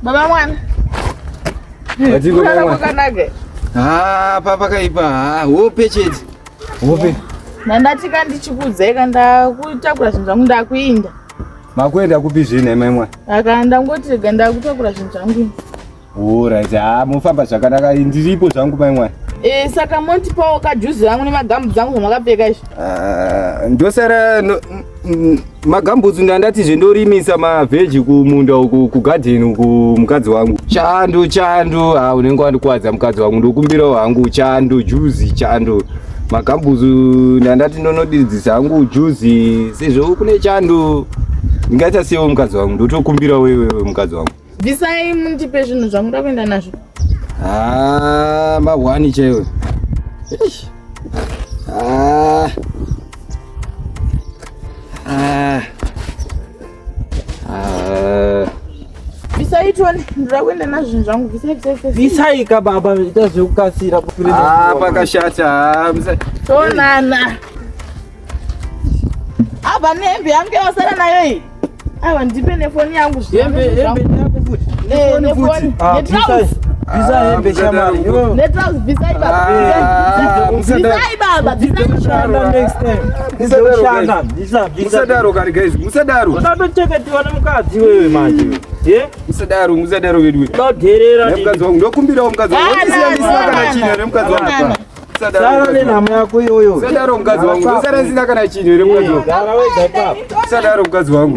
Baba mwana. Watiko mwana. Kanage. Papa kaipa. Hope chete. Hope. Nandati kandichikudzeka ndakutakura zvinhu zvangu ndakuinda. Makwenda kupi zvine mai mwana? Akaanda ngoti ganda kutakura zvinhu zvangu. Alright. Mufamba zvakanaka ndiripo zvangu mai mwana. Saka montipawo kajuzi rangu nemagambu dzangu zvamakapfeka izvi. Ndosara magambudzi ndandati zvendorimisa mavheji kumunda uku kugarden uku mukadzi wangu. Chando unenge wandikwadza mukadzi wangu ndokumbirawo hangu chando juice chando. Magambudzi ndandati ndonodidzisa hangu juice sezvo kune chando. Ndingaita sewo mukadzi wangu ndotokumbira wewe mukadzi wangu. Bvisai mundipe zvinhu zvangu ndakuenda nazvo. Mawani chaiwe. Bvisai toni ndakuenda nazvo zvinhu zvangu. Bvisai ka baba ita zvekukasira kufire. Pakashata. Tonana. Aba nembe yangu yasara nayo iyi. Aiwa ndipe nefoni yangu Hembe yako futi. Nefoni. Visa hembe shamari. Networks visai baba. Visai baba. Shanda next time. Shanda. Musadaro kari guys. Musadaro. Unatocheketiwa namukadzi wewe manje. Musadaro wedu. Ndogerera ni mukadzi wangu ndokumbirawo mukadzi wangu. Ndisiyandisina kana chini ere mukadzi wangu. Sara nenhamo yako iyoyo. Musadaro mukadzi wangu. Ndosara ndisina kana chini ere mukadzi wangu. Gara wega ipapo. Musadaro mukadzi wangu.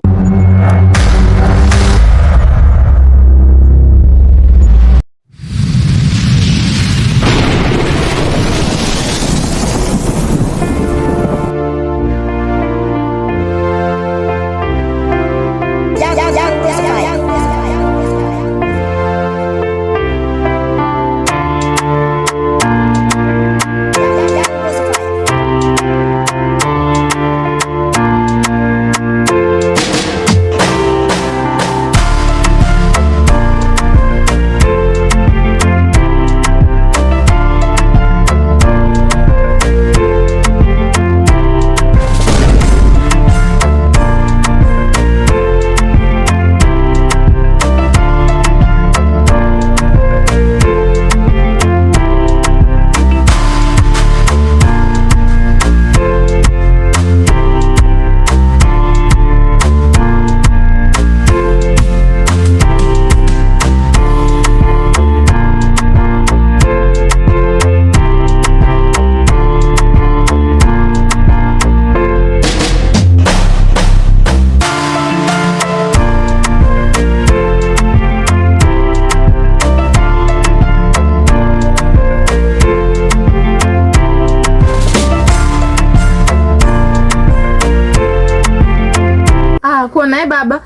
Konai baba.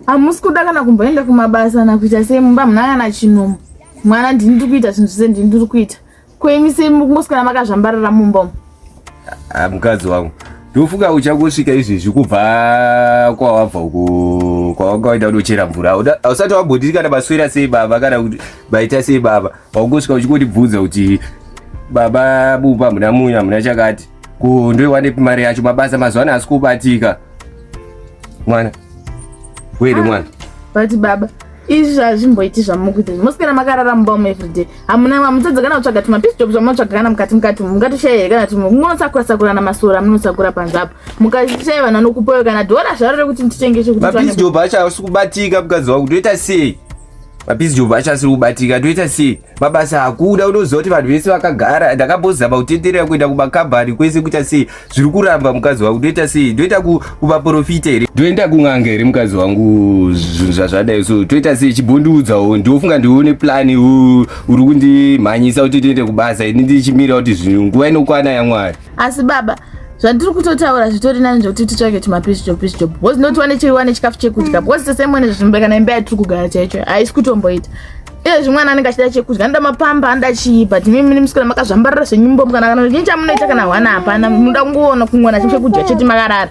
Hamusi kuda kana kumboenda kumabasa nakuita semba muna kana chinomo. Mwana ndiri kuita zvinhu zvese ndiri kuita. Koemise musikana makazvambarira mumba. Mukadzi wangu. Ndofunga uchangosvika izvezvi kubva kwawabva uko kwawakaenda unochera mvura. Ausati wambodiri kana baswera sei baba kana kuti baita sei baba. Wangosvika uchingondibvunza kuti baba bumba muna munya muna chakati. Ko ndoiwane mari yacho mabasa mazuva asi kubatika. Mwana. Wait mwana. But baba, izvi zvazvimboiti zvamukuita. Musikana makarara mumba everyday. Hamuna mamutadza kana kutsvaga tumapisi job zvamunotsvaga kana mukati mungatoshaira kana tumwe munosakurana masora munosakura panzapo. Mukashaiva nanokupoyo kana dhora zvaro rekuti nditengese kuti mapisi job acho asi kubatika mukadzi wangu ndoita sei? Mapisi job acho asi kubatika ndoita sei? Mabasa akuda unoziva kuti vanhu vese vakagara ndakambozama kutenderera kuenda kumakambani kwese kuita sei? Zviri kuramba mukadzi wangu ndoita sei? Ndoita kupa profit here. Ndoenda kun'anga here mukadzi wangu zvinhu zvazvadai so toita sei chibondiudzawo ndofunga ndione plan uri kundimhanyisa kuti tiende kubasa ini ndichimira kuti zvinhu nguva inokwana yaMwari. Asi baba zvandiri kutotaura zvitori nani zvokuti titsvake tumapisi job. Bozi notiwane chiriwane chikafu chekudya. Bozi sesemwene zvimbe kana imba yatiri kugara chaicho. Haisi kutomboita. Izvezvi mwana anenge achida chekudya anoda mapamba anoda chii but mimi musikana makazvambarira zvenyimbo kana nyinyi chamunoita kana hwana hapana munoda kungoona kumwana chekudya chete makarara.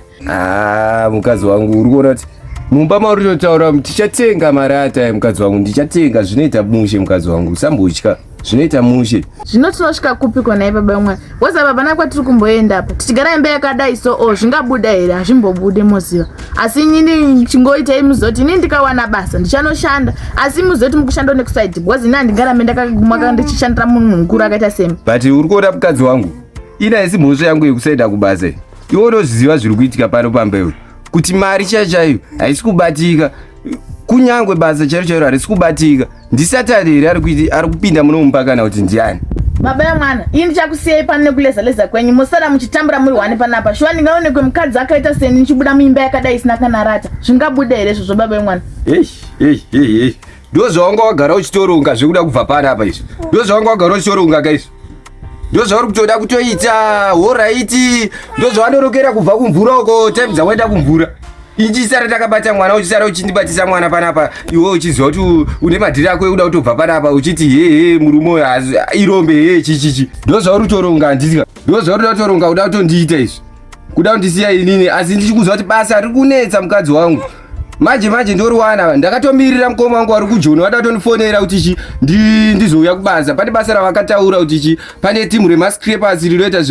Mukadzi wangu uri kuona kuti mumba mauri totaura tichatenga marata mukadzi wangu, ndichatenga, zvinoita mushe mukadzi wangu, usambotya, zvinoita mushe. Zvino tinosvika kupi kona baba vamwana? Woza baba nakwatiri kumboenda apa tichigara imba yakadai so zvingabuda here? Hazvimbobude moziva. Asi inini chingoitai muzoti inini ndikawana basa ndichanoshanda, asi muzoti mukushanda nekusaidi because ini handingarambe ndakagumaka ndichishandira munhu mukuru akaita semi. But uri kuona mukadzi wangu, ina isi mhosva yangu yekusaenda kubasa, iwe unozviziva zviri kuitika pano pamba iwe, kuti mari chaiyo haisi kubatika, kunyangwe basa chairo harisi kubatika. Ndisatani here ari kupinda muno mumba kana kuti ndiani? Baba vamwana, ini ndichakusiyai pano nekuleza kwenyu, musara muchitambura muri wani panapa. Shuwa ndingaonekwe mukadzi akaita seni nichibuda muimba yakadai isina kana rata. Zvingabuda here izvozvo baba vamwana? Ndo zvawanga wagara uchitoronga zvekuda kubva panapa izvo? Ndo zvawanga wagara uchitoronga kaizvo? Ndo zvauri kutoda kutoita oraiti? Ndo zvawanorokera kubva kumvura uko time dzawaenda kumvura? Ichisara takabata mwana, uchisara uchindibatisa mwana panapa, iwe uchiziva kuti une madhiri ako ekuda kutobva panapa uchiti murume irombe chichichi. Ndo zvauri kutoronga nditya? Ndo zvauri kuda kutoronga kuda kutondiita izvi? Kuda kundisiya inini? Asi ndichikuziva kuti basa riri kunetsa mukadzi wangu. Manje ndoriwana, ndakatomirira mukoma wangu ari kujoni wada kutonifonera kuti ndizouya kubasa. Pane basa ravakataura kuti pane timu remascrapers rinoita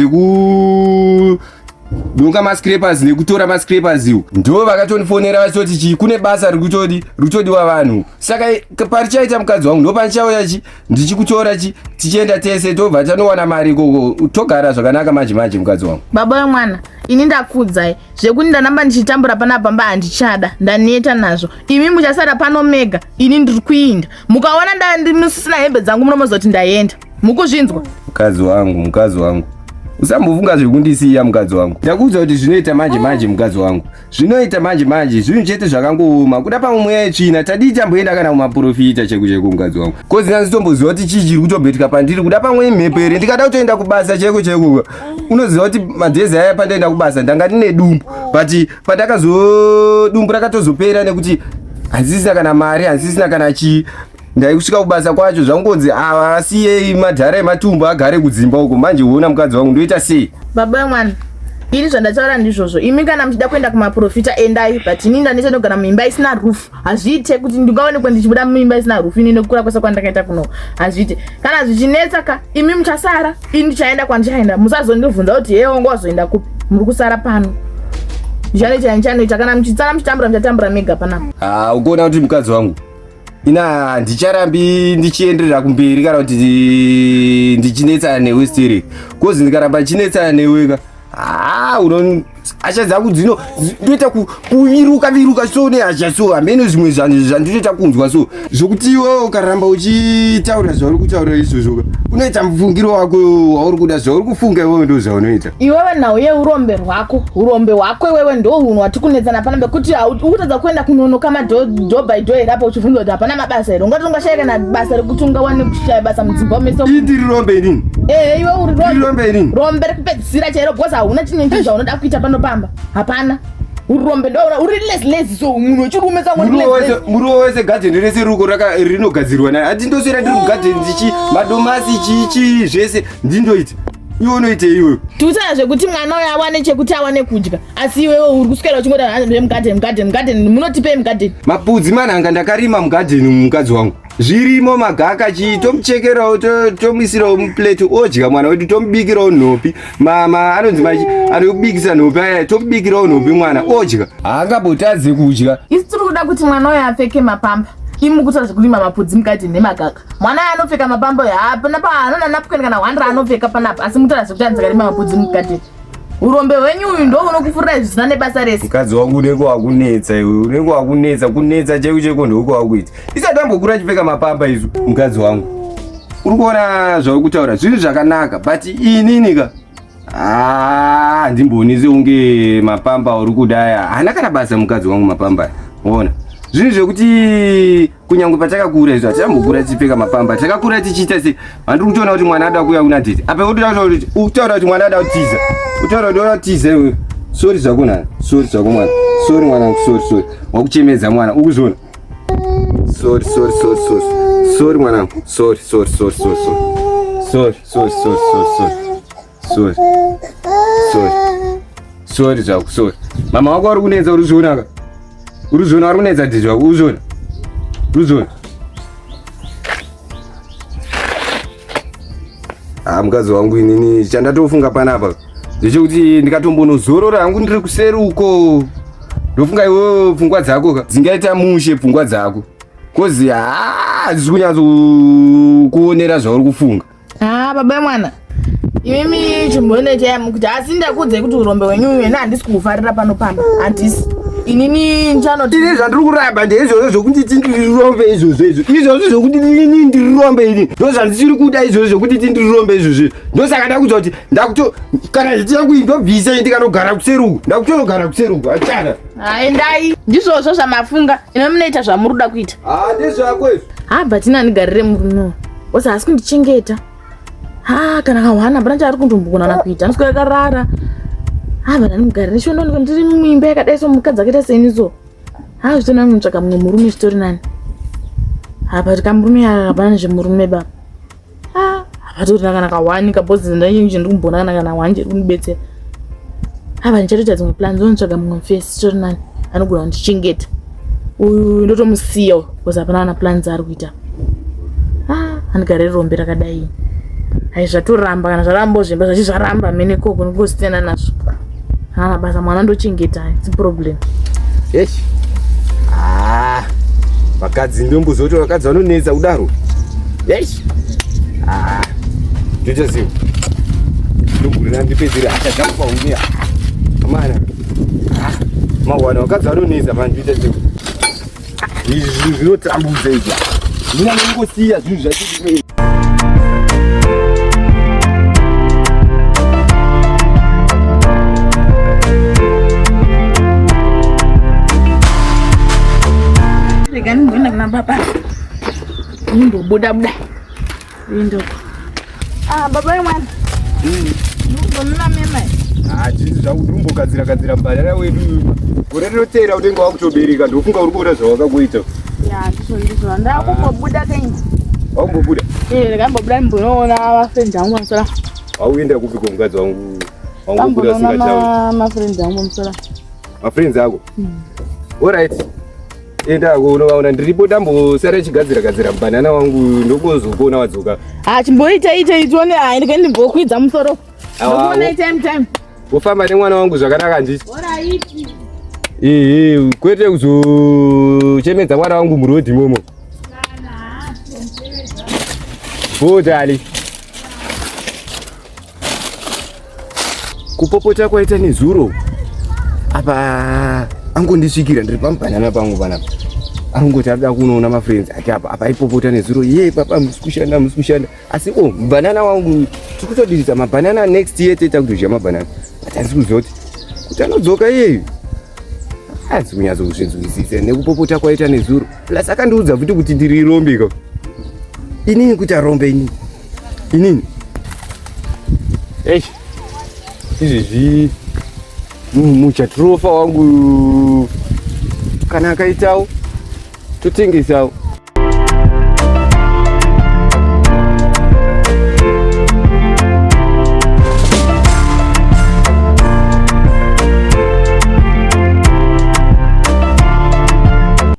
donga mascrapers nekutora mascrapers iwo. Ndo vakatonifonera vachitoti kune basa rikutodiwa vanhu. Saka parichaita mukadzi wangu ndo panichauya ndichikutora tichienda tese tobva tanowana mari ikoko togara zvakanaka manje mukadzi wangu. Baba vamwana, ini ndakuudzai zvekuti ndanamba ndichitambura panapa mba handichada, ndaneta nazvo. Imi muchasara pano mega, ini ndiri kuinda. Mukaona ndimusisina hembe dzangu munomozoti ndaenda. Mukuzvinzwa? Mukadzi wangu. Usambofunga zvekundisiya mukadzi wangu. Ndakuudza kuti zvinoita manje mukadzi wangu. Zvinoita manje zvinhu chete zvakangooma. Kuda pamwe mweya yetsvina tadii tamboenda kana kumaprofita cheko mukadzi wangu. Kozi ndinotomboziva kuti chiri kutobetika pandiri. Kuda pamwe mhepo here ndikada kutoenda kubasa cheko. Unoziva kuti madhezi aya pandaenda kubasa ndanga ndine dumbu. But dumbu rakatozopera nekuti handisisina kana mari, handisisina kana chii. Ndaikusvika kubasa kwacho zvangonzi asiyei madhara ematumbu agare kudzimba uko. Manje uona mukadzi wangu ndoita sei? Baba vamwana, ini zvandataura ndizvozvo. Imi kana muchida kuenda kumaprofita endai, but ini ndaneta ndogara muimba isina rufu. Hazviite kuti ndingaonekwe ndichibuda muimba isina rufu ini nekukura kwese kwandakaita kuno. Hazviite. Kana zvichinetsa imi muchasara, ini ndichaenda kwandichaenda. Musazondibvunza kuti wanga wazoenda kupi? Muri kusara pano. Ndichanoita kana muchitsara muchitambura muchatambura mega panapa. Ukoona kuti mukadzi wangu ina ndicharambi ndichienderera kumberi kana kuti ndichinetsana newe stere. Kozi ndikaramba ndichinetsana newe hasha dzangu dzinoita kuviruka so nehasha so hamene zvimwe zvandinoita kunzwa so zvokuti iwe ukaramba uchitaura zvauri kutaura izvozvo unoita mufungiro wako wauri kuda, zvauri kufunga iwewe ndo zvaunoita. Iwewe nauye urombe hwako iwewe ndo hunhu hwati kunetsana panapa kuti ukutadza kuenda kunonoka madho by door irapo uchivhunza kuti hapana mabasa here. Ungati ungashaya kana basa rekuti ungawane kushaya basa mudzimba mese. Ndiri rombe inini? Iwe uri rombe inini? Rombe rekupedzisira chairo because hauna chinenge zvaunoda kuita panopamba. Hapana. Urombe ndo uri less so munhu wechirume samwe less. Muri wese garden rese ruko rinogadzirwa naye. Ati ndosera ndiri kugarden ndichi madomasi chichi zvese ndindoita. Iwe unoite iwe. Tutana zvekuti mwana uyu awane chekuti awane kudya. Asi iwewe uri kuswera uchingoti mugarden munotipe mugarden. Mapudzi manhanga ndakarima mugarden mukadzi wangu. Zvirimo magaka tomuchekerawo tomuisirawo muplate odya mwana wedu, tomubikirawo nhopi. Mama anonzi anobikisa nhopi aya tomubikirawo nhopi mwana odya. Haangambotadzi kudya. Isi tiri kuda kuti mwana uyu apfeke mapamba. Imi mukuta zvekurima mapudzi mukati nemagaka. Mwana aya anopfeka mapamba uyu panapa haanona napukeni kana 100 anopfeka panapa. Asi mutaura zvekuti anzakarima mapudzi mukati. Urombe hwenyu uyu ndo unokufurira zvisina nebasa rese. Mukadzi wangu unenge wakunetsa iwe, unenge wakunetsa kunetsa cheko ndouko wakuita. Isati ambokura chipfeka mapamba izvo mukadzi wangu. Uri kuona zvauri kutaura zvinhu zvakanaka, but ininika ndimboni seunge mapamba uri kudaya hana kana basa mukadzi wangu mapamba. Ona zvinhu zvekuti kunyangwe patakakura izvo hatambokura tichipfeka mapamba, takakura tichiita se handiri kutoona kuti mwana ada kuuya kuna tete. Apa utaura kuti mwana ada kutiza, utaura kuti ada kutiza iwe. Sori zvako nani, sori zvako mwana, sori mwana, sori wakuchemedza mwana ukuzviona. Sori mwana, sori zvako, sori. Mama wako ari kunetsa uri zvionaka. Uruzona arunedza dizwa uzona. Uzona. Mkazi wangu inini chandatofunga panapa. Ndechekuti ndikatombonozorora hangu ndiri kuseri uko. Ndofunga iwe pfungwa dzako dzingaita mushe pfungwa dzako. Kozi hazisi kunyatso kuonera zvauri kufunga. Baba mwana. Imimi chimbone chaimu kuti asi ndakudze kuti urombe wenyu wena handisi kuufarira pano pamba. Handisi. Inini nchanoti ndine zvandiri kuramba ndezvozvo zvokuti tindirombe izvozvo izvozvo zvokuti inini ndirirombe ini ndo zvandisiri kuda izvozvo zvokuti tindirirombe izvozvo ndosaka ndakuudza kuti ndakuto kana zviti yangu indobvisa ndikanogara kuseruku ndakutonogara kuseruku achana endai ndizvozvo zvamafunga ino munoita zvamuri kuda kuita ndezvako izvo but ina ndigarire muruno wose asi kundichengeta kana kahwana pana chaari kundombokonana kuita ndiswera karara bana ndigarire shono ndiri muimba yakadai so mukadzi akaita senizo zvitona mutsvaka mumwe murume chitori nani but kamurume hapana zvemurume baba apatori kana kahwani kabhozi ndainje ndiri kumbona kana hwani chiri kunibetsera ndichatoita dzimwe plans ondotsvaga mumwe mufesi chitori nani anogona kundichengeta uyu ndotomusiya because hapana ana plans ari kuita andigarire rombe rakadai zvatoramba kana zvaramba zvimba zvachizvaramba mene koko ndingosiyana nazvo basa mwana ndochengeta it's problem. Yes. Vakadzi ndombozoto vakadzi vanonetsa kudaro. Yes. Ndochaziva. Ndomburira ndipedzera achadza pauniya. Amana. Mawana vakadzi vanonetsa pandochaziva. Izvi zvinotambudza izvi. Ndina ndingosiya zvinhu zvachiti. Ngenda kuna baba. Buda. Indo. Baba mwana. Mbona mema? Jinsi zvaudumbo gadzira mbadara wedu. Urerotera utenga wakutobereka ndofunga uri kuona zvawakakuita. Ndizvo ndakumbobuda kenyi. Wakumbobuda? Ndakambobuda mbonoona mafriends angu pamusoro. Wauenda kupi kumukadzi wangu? Wangubuda singatauri. Mafriends angu pamusoro. Mafriends ako? Alright. Enda unoona ndiripo ndambosara chigadzira banana wangu ndokozokuona wadzoka. Chimboita itione ndikaenda mbokwidza musoro. Ndokuona time. Wofamba nemwana wangu zvakanaka nditi. Alright. Kwete kuzochemedza mwana wangu murodhi momo. Bodali. Kupopota kwaita nezuro. Apa angondisvikira ndiri pamubanana pangu panapa. Arongoti arida kunoona mafriends ake apa ipopota nezuro papa musikushanda asi mubanana wangu tikutodiriza mabanana next year toita kutodya mabanana but handisi kuziva kuti anodzoka iyeyo handisi kunyatsokuzvinzwisisa nekupopota kwaita nezuro plus akandiudza futi kuti ndiri rombeka inini kuti arombe inini izvezvi muchatirofa wangu kana akaitawo totengesawo.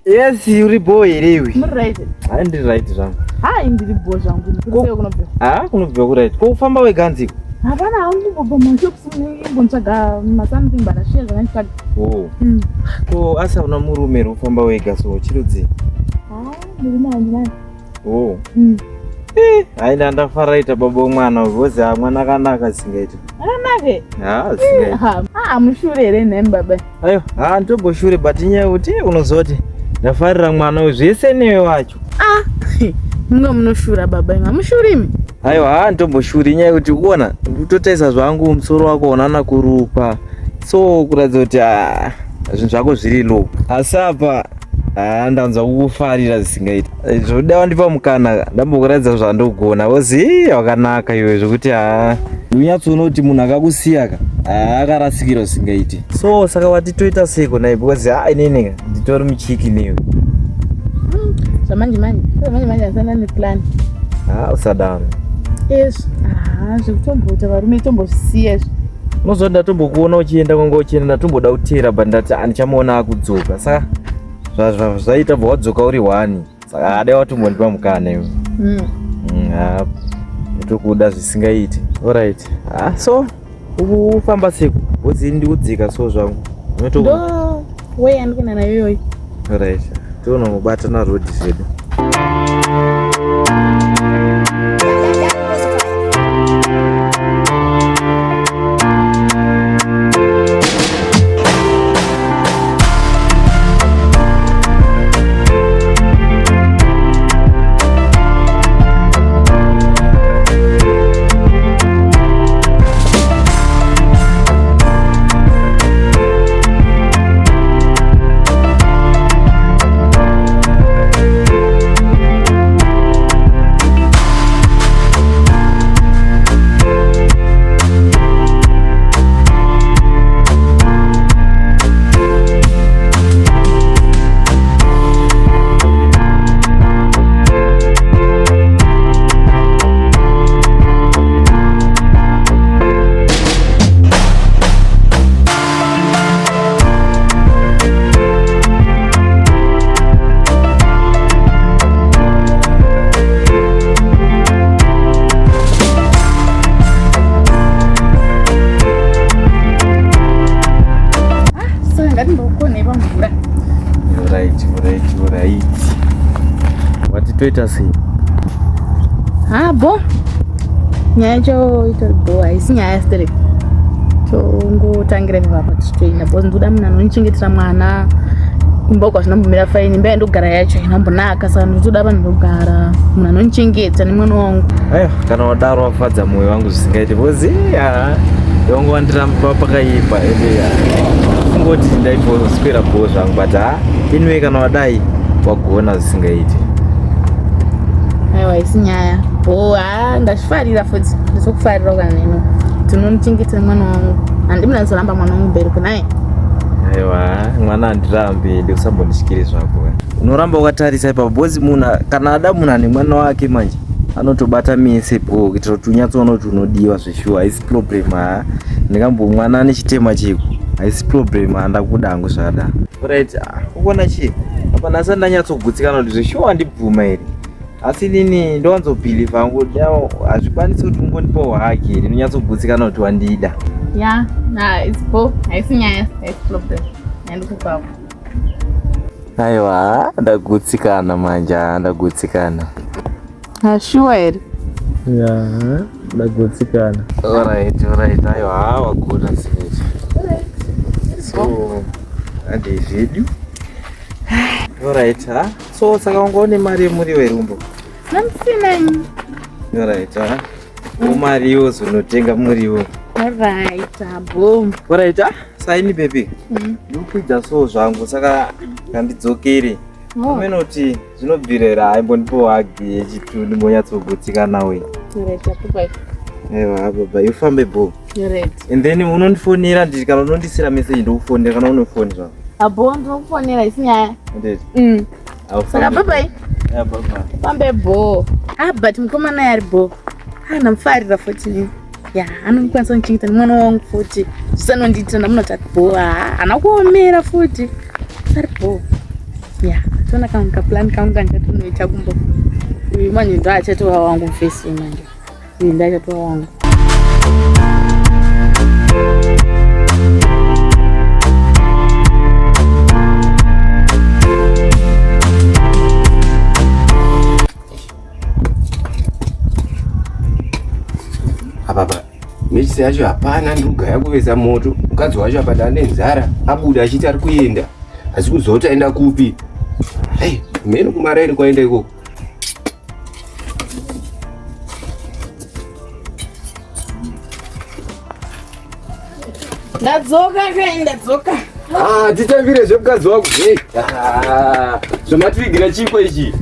Yes, uri boy here iwe. Right. Handiri right zvangu. Ndiri boy zvangu. Kunobva. Kunobva kuright. Ko ufamba weganziko? Hapana, hangu mashops nembontsvaga something but ashia zvakandifaka. Ko asa una murume ufamba wega so chirodzi. Murume handinani. Haina ndafaraita baba mwana ugozi mwana akanaka singaita. Akanaka? Singaita. Mushure here nemi baba. Ayo, ndomboshure but inyaya kuti unozoti ndafarira mwana zvese newe wacho. Munga munoshura baba mushuri imi. Aiwa ndomboshuri inyaya kuti uona utotaisa zvangu musoro wako onana kurukwa so kuratidza kuti zvinhu zvako zviri low asi apa ndanzwa kukufarira zvisingaita zvoda wandipa mukana ndambokuratidza zvandogona wozi wakanaka iwe zvokuti unyatsoona kuti munhu akakusiya akarasikirwa zvisingaiti so saka watitoita seko nai because inini nditori muchiki newe zvamanje asana neplan usadaro. Yes. Zvekutombota varume tombosiya izvo. Unozoda tombokuona uchienda kwanga uchienda ndatomboda kutera but ndati handichamuona akudzoka. Saka zvaita bwadzoka uri 1 saka ada watombondipa mukana iwe. Tokuda zvisingaiti. Alright. So ufamba seko uzi ndiudzika so zvangu ndo wewe andikuna nayo yoyo. Alright. Toona mubata na road zedu. Alright. Watitoita sei? Bo. Nyaya cho ito bo haisi nyaya stere. Tongotangira baba titoina bozi ndoda munhu anonichengetera mwana. Kumba kwazvinombomira faini mbe ndogara yacho inambonaka saka ndotoda vanhu vogara munhu anonichengeta nemwana wangu. Aiwa kana wadaro wafadza moyo wangu zvisingaiti bozi yongo wandirampa pakaipa ende kungoti ndaiboswera bo zvangu but inwe kana wadai wagona zvisingaiti. Aiwa isi nyaya bo ndazvifarira futi ndizokufarira kana neno tinonichengeta mwana wangu handi muna nzoramba mwana wangu mberi kunaye. Aiwa mwana andirambi ndikusambondishikiri zvako unoramba ukatarisa ipapo bozi munhu kana ada munhu ane mwana wake manje anotobata mise po kuitira kuti unyatsoona kuti unodiwa zveshuwa haisi problem. Ndikambomwana ane chitema chiko haisi problem, handakuda hangu zvada. Alright, ukuona chii apana asa ndanyatsogutsikana kuti zveshuwa ndibvuma here asi nini ndowanzobhiliva hangu hazvikwanisi kuti ungondipawo haki here ndinonyatsogutsikana kuti wandida. It's bo haisi nyaya haisi problem handikupapo. Aiwa ndagutsikana manje ndagutsikana. Sure here? Ndagutsikana. Alright. Aiwa waguta sinichi. So ande zvedu. Alright. So saka ungaone mari yemuriwo yerumbo? Namsina. Alright. Umari yozonotenga muriwo. Alright, boom. Alright, saini baby. Ndikuita so zvangu saka kandidzokere. Umenoti zvinobvirera aimbondipo hagi yechitu ndimbonyatsogutsikana nawe. Alright, bye. Aiwa baba ufambe bo. Alright. And then unondifonera ndiri kana unondisira message ndokufonera kana unofoni zvangu. Abo ndinokufonera isinyaya. Ndeti. Saka bye bye. Baba. Fambe bo. But mukomana yari bo. Namufarira futi. Anokwanisa kunichengeta nemwana wangu futi. Zvisanondiitira ndamunoti bo. Hana kuomera futi. Sari bo. Tona kangu kaplan kangu kanchatonoita kumbo. Uyu manje ndo achatova wangu mufesi manje. Uyu ndo achatova wangu. Baba, mechisi yacho hapana ndikugaya kuvesa moto. Mukadzi wacho apa ndanenzara abuda achiti ari kuenda. Asi kuzoti aenda kupi? Hey, meno kumaraini kwaenda ikoko. Ndadzoka kai ndadzoka. Titambire zvemukadzi wako. Zvomatvigira chiko ichi.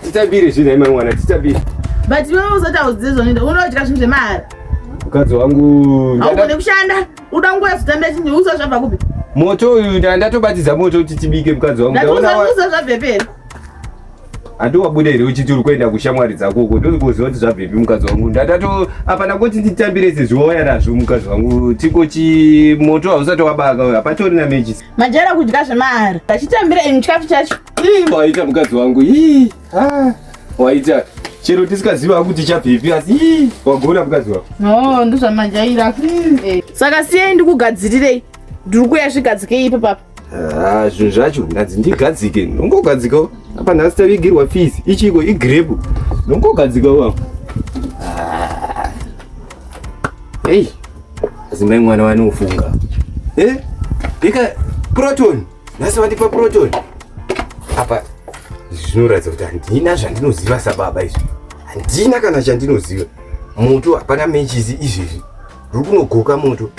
Titambire zvinhu mai mwana, titambire. But wewe uzoti audzidzo nenda unodya zvinhu zvemari. Mukadzi wangu haugone kushanda uda nguva yekutambira chinhu usa zvabva kupi? Moto uyu ndatobatidza moto kuti tibike mukadzi wangu. Ndatiusa zvabve peri. Andowabuda here uchiti uri kuenda kushamwari dzako uko ndokuziva kuti zvabvepi mukadzi wangu. Ndatato apana kuti nditambire sezvouya nazvo mukadzi wangu. Tiko chimoto hausati wabaka hapatori namechi. Majara kudya zvemahara. Achitambira imi chikafu chacho. Waita mukadzi wangu. Waita. Chero tisikaziva kuti chabvepi asi wagona mukadzi wangu. No, ndozvamajaira. Saka siyai ndikugadzirirei. Ndiri kuya zvigadzike ipo papa. Zvinhu zvacho ndanzi ndigadzike. Nongogadzikawo. Apa nhasi tavigirwa fizi. Ichiko igrepu. Nongogadzikawo wangu. Hey. Asi mai mwana wanofunga. Dika proton. Nhasi wandipa proton. Apa zvinoratidza kuti handina zvandinoziva sababa izvi. Handina kana chandinoziva. Moto hapana mechizi izvezvi. Ruri kunogoka moto.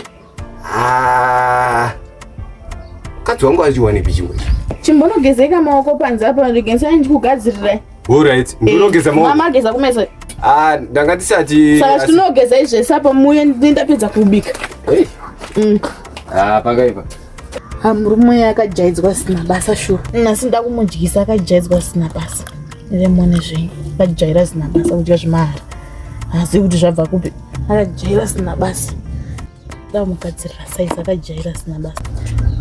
Mukadzi wangu achiwanepi chingwa ichi? Chimbonogezeka maoko panze apa ndigenesa ndikugadzirira. Alright, ndinogeza maoko. Mama ageza kumeso. Ndanga ndisati. Saka tinogeza izvese apa muye ndapedza kubika. Pakaipa. Murume akajaidzwa sina basa shu. Nhasi nda kumudyisa akajaidzwa sina basa. Remone zvenyu. Akajaira sina basa kudya zvemahara. Asi kuti zvabva kupi? Akajaira sina basa. Mukadzirira saizi akajaira sina basa.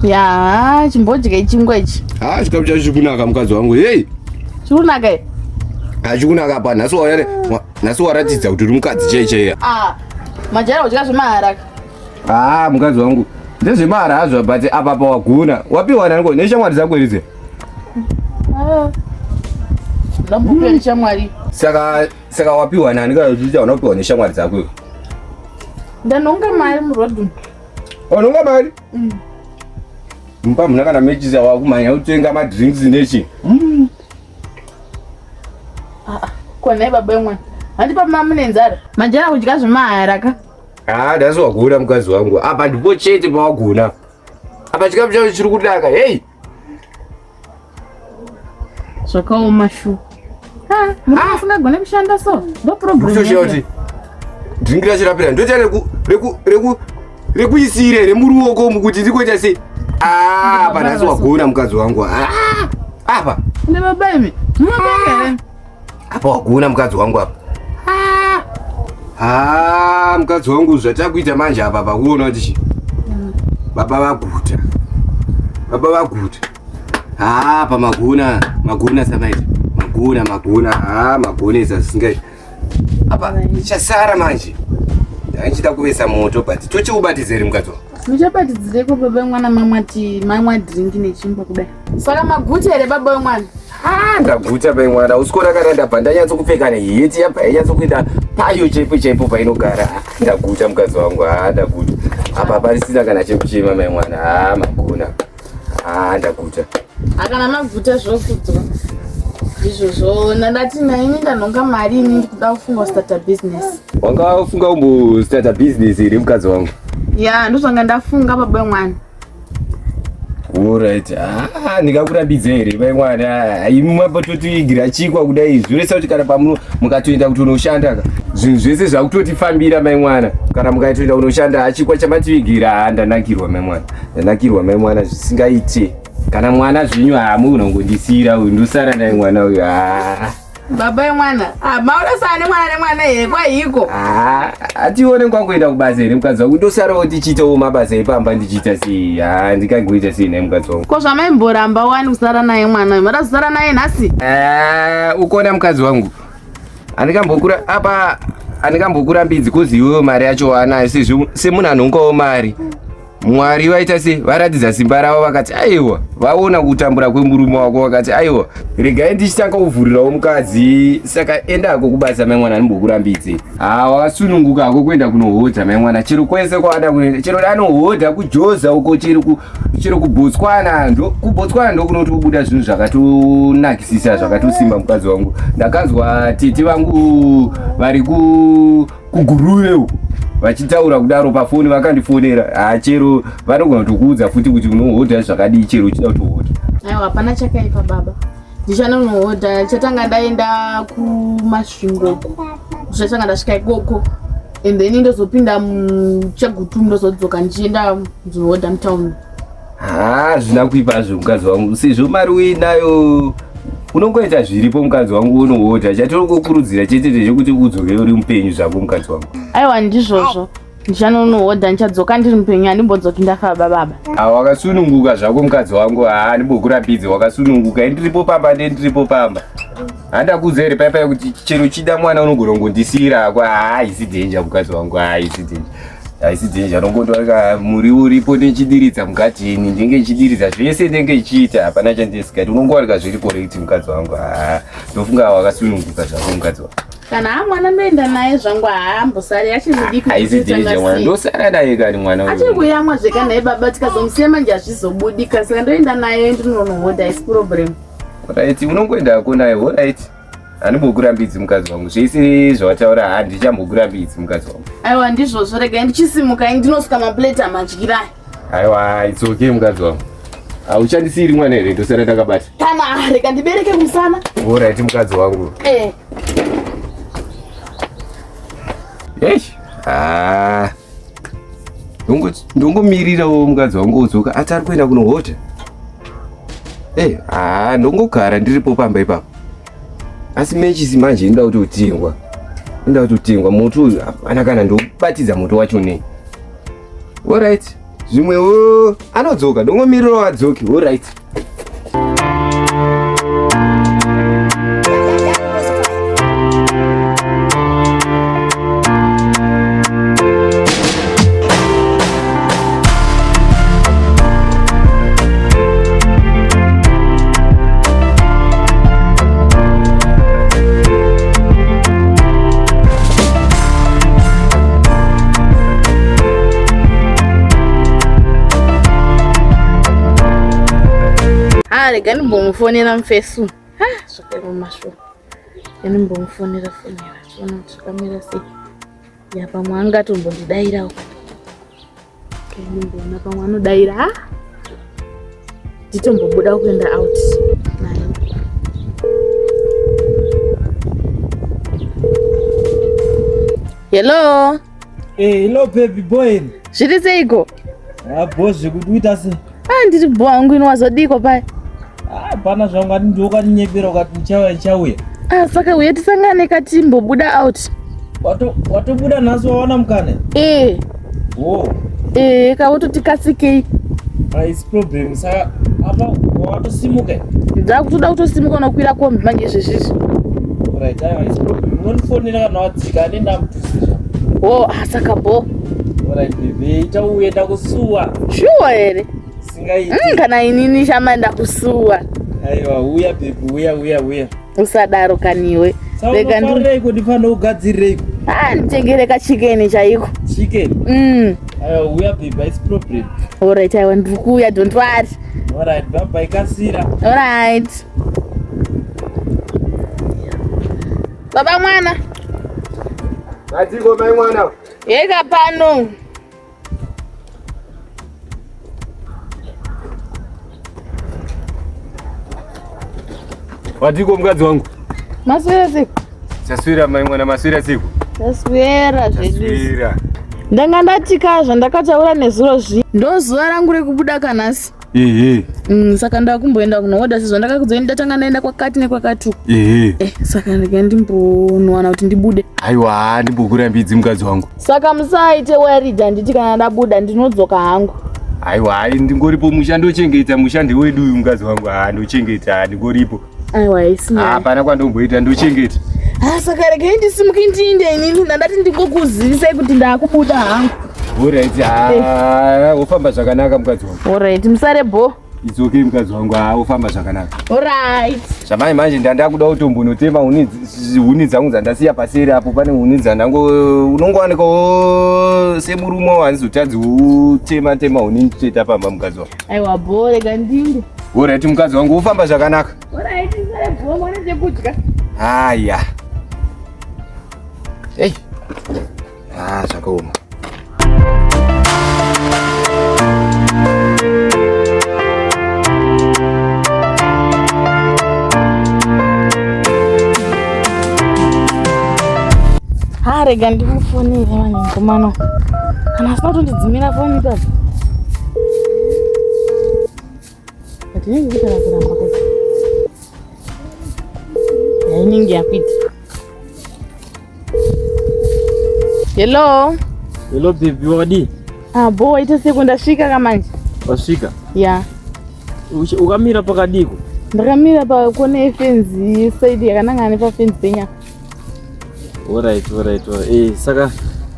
Ya, chimbodya chingwa ichi. Chikafu chacho chikunaka mukadzi wangu. Hey. Chikunaka here? Chikunaka pa nhasi waratidza kuti uri mukadzi chaichaiya. Majara kudya zvemahara. Mukadzi wangu. Ndezvemahara hazvo but apa pawagona. Wapiwa naniko neshamwari dzako idzi. Ndambopiwa neshamwari. Saka wapiwa nani kana kuti uchaona kupiwa neshamwari dzako. Ndanonga mari murodhuni. Nonga mari? Mpa muna kana mechi wakumanya utenga madrinks nechi. Kona baba yemwana. Handipa mama nenzara. Majara kudya zvemahara ka. Ndasi wagona mukadzi wangu. Apa ndipo chete pawagona. Apa chikafu chacho chiri kudaka. Hey. Zvakaoma shu. Munofuna gona kushanda so. No problem. Kushoti. Drink racho rapera. Ndoita rekuisire remuruoko mukuti ndikoita sei. Apa nhasi wagona mukadzi wangu. Apa. Ndi baba imi. Munofuna. Apa wagona mukadzi wangu apa. Mukadzi wangu zvatakuita manje apa pakuona kuti baba vaguta. Apa magona samaita. Magona zvisingaiti. Apa chasara manje. Ndachida kuvesa moto but tochiubatidzere mukadzi wangu. Muchabatidzireko baba mwana mamwa drink nechimbo kudai. Saka maguta here baba mwana. Ndaguta pai mwana usikona kana ndabva ndanyatso kupfeka neheti yabva yanyatso kuita payo chaipo painogara. Ndaguta mukadzi wangu. Ndaguta. Apa parisina kana chekuchema mai mwana. Magona. Ndaguta. Akana maguta zvokudzwa. Izvozvo ndati naini ndanonga mari ini ndikuda kufunga starter business. Wanga ufunga umbo starter business here mukadzi wangu? Ya, ndozvanga ndafunga baba mwana. Alright. Ndikakurambidza here mai mwana. Imi mapatotiigira chikwa kudai zvoresa kuti kana pamuno mukatoenda kuti unoshanda zvinhu zvese zvakutotifambira mai mwana. Kana mukatoenda unoshanda chikwa chamativigira ndanakirwa mai mwana zvisingaite. Kana mwana zvinyu munongondisira uyu ndosara naye mwana uyu. Baba mwana. Maurasana mwana here kwaiko. Atione kwangoenda kubasa here mukadzi wangu. Ndosarawo tichiitawo mabasa epamba ndichiita sei. Ndikangoita sei naye mukadzi wangu. Ko zvamaimboramba wani kusara naye mwana uyu. Mara kusara naye nhasi? Ukona mukadzi wangu. Andikambokurambidzi kuzi iwewe mari yacho wanayo semunhu anongawo mari. Mwari vaita sei varatidza simba ravo vakati aiwa vaona kutambura kwemurume wako vakati aiwa regai ndichitanga kuvhurirawo mukadzi saka endako kubasa mai mwana ndimbokurambidze. Wakasununguka ako kuenda kunohodha mai mwana chero kwese kwaada kuenda chero danohodha kujoza uko chero kubotswana ndokunoti kubuda zvinhu zvakatonakisisa zvakatosimba mukadzi wangu. Ndakanzwa tete vangu vari kuguruve uko vachitaura kudaro pafoni vakandifonera. Chero vanogona kutokuudza futi kuti unohodha zvakadii chero uchida kutohodha. Aiwa hapana chakaipa baba. Ndichanonohodha chatanga ndaenda kumasvingo. Zvachanga ndasvika ikoko. And then ndozopinda muchagutu ndozodzoka ndichienda kuzohodha mutauni. Zvina kuipazvo mukadzi wangu sezvo mari uinayo unongoita zviripo mukadzi wangu unohodha. Chatiri kukurudzira chete chekuti udzoke uri mupenyu zvako mukadzi wangu. Aiwa ndizvozvo. Ndichanonohodha ndichadzoka ndiri mupenyu handimbodzoki ndafa baba. Wakasununguka zvako mukadzi wangu. Ndimbokurapidza wakasununguka. Ndiripo pamba ndiripo pamba. Handakudza here paipai kuti chero chida mwana unogona kundisiyira ako. Haisi dhenja mukadzi wangu. Haisi dhenja. Haisi dhenja. Nongotoreka muriwo uripo ndechidiridza mugadheni. Ndenge nchidiridza zvese ndenge ichiita. Hapana chandisikati. Unongowarika zviri correct mukadzi wangu. Ndofunga wakasununguka zvako mukadzi wangu. Kana mwana ndoenda naye zvangu haambosari achizodiki. Haisi dhenja mwana. Ndosara naye kani mwana uyu. Achikuyamwa zveka naye baba tikazomusiya manje hazvizobudika. Saka ndoenda naye ndinonohodha haisi problem. Alright, unongoendako naye. Alright. Handimbokurambidzi mukadzi wangu. Zvese zvawataura handichambokurambidzi mukadzi wangu. Aiwa ndizvozvo regai ndichisimuka ndinosvika maplate amadyirai. Aiwa, it's okay mukadzi wangu. Hauchandisiri mwana here ndosara ndakabata. Kana rega ndibereke kumusana. Alright mukadzi wangu. Ndongomirirawo mukadzi wangu udzoka ati ari kuenda kunohodha. Ndongogara ndiripo pamba ipapo. Asi mechisi manje inoda kuti utengwa. Moto uyu hapana kana ndobatidza moto wacho nei. Alright. Zvimwewo anodzoka. Ndongomirirawo adzoke. Alright. Rega ndimbomufonera mufesu. Zvakaremasho. Ndimbomufonera zvona kuti zvakamira sei. Pamwe angatombondidairawo. Ndimboona pamwe anodaira. Nditombobuda kuenda out naye. Hello. Hello baby boy. Zviri seiko? Boss zvikuita sei? Ndiri bho wangu inowazodiko pai. Hapana zvangu ndokaninyepera ukati ndichauya. Saka uye tisangane katimbobuda out. Watobuda nhasi waona mukana? Kawototi kasikei. Haisi problem. Saka apa watosimuka? Ndakutoda kutosimuka nokwira kombi manje zvezvizvi. Right, haisi problem. Unonifonera kana wadzika nendamutusira. Saka bho. Alright baby, ichauya ndakusuwa. Sure here. Singaiti. Kana inini shama ndakusuwa. Aiwa, uya baby, uya. Usadaro kaniwe. Rega ndireiko ndifana ugadzireiko? Nditengere kachikeni chaiko. Chicken? Aiwa, uya baby, haisi problem. Alright, aiwa ndikuya, don't worry. Alright, bye kasira. Alright. Baba mwana. Atiko mai mwana. Yeka pano. Watiko mukadzi wangu. Maswera siku. Chaswira mai mwana, maswira siku. Chaswera zvedu. Chaswira. Ndanga ndatika zvandakataura nezuro zvi. Ndo zuva rangu rekubuda kanasi. Saka ndakumboenda kunohodha sezvo ndakakudzeni ndatanga naenda kwakati nekwakati. Saka ndega ndimbonowana kuti ndibude. Aiwa, ndimbokurambidzi mukadzi wangu. Saka musaite worida nditi kana ndabuda ndinodzoka hangu. Aiwa, ndingoripo mushandochengeta mushandi wedu uyu mukadzi wangu. Ndochengeta ndingoripo. Aiwa, isina. Hapana kwandomboita ndochengeta. Saka regai ndisimuke ndiinde inini ndandati ndingokuzivisai kuti ndakubuda hangu. Alright, ufamba zvakanaka mukadzi wangu. Alright, musare bho. It's okay mukadzi wangu, ufamba zvakanaka. Alright. Zvamai manje ndandakuda kutombonotema huni dzangu dzandasiya paseri apo. Pane huni dzandango unongowanikawo semurume wanzotadzi utema huni nditoita pamba mukadzi wangu. Aiwa bho, rega ndinde. Alright mukadzi wangu, ufamba zvakanaka. Alright, musare bho, mwana chekudya. Haya. Zvakaoma. Rega ndimufonere vanengomano. Kana asina kutondidzimira foni ipapo. Ndinenge ndikana kuramba kuti. inenge yapita. Hello baby, wadi? Bo ita seku ndasvika kamanje. Wasvika? Yeah. Ukamira pakadiko? Ndakamira pakone fence side yakanangana pafence penya. Alright. Saka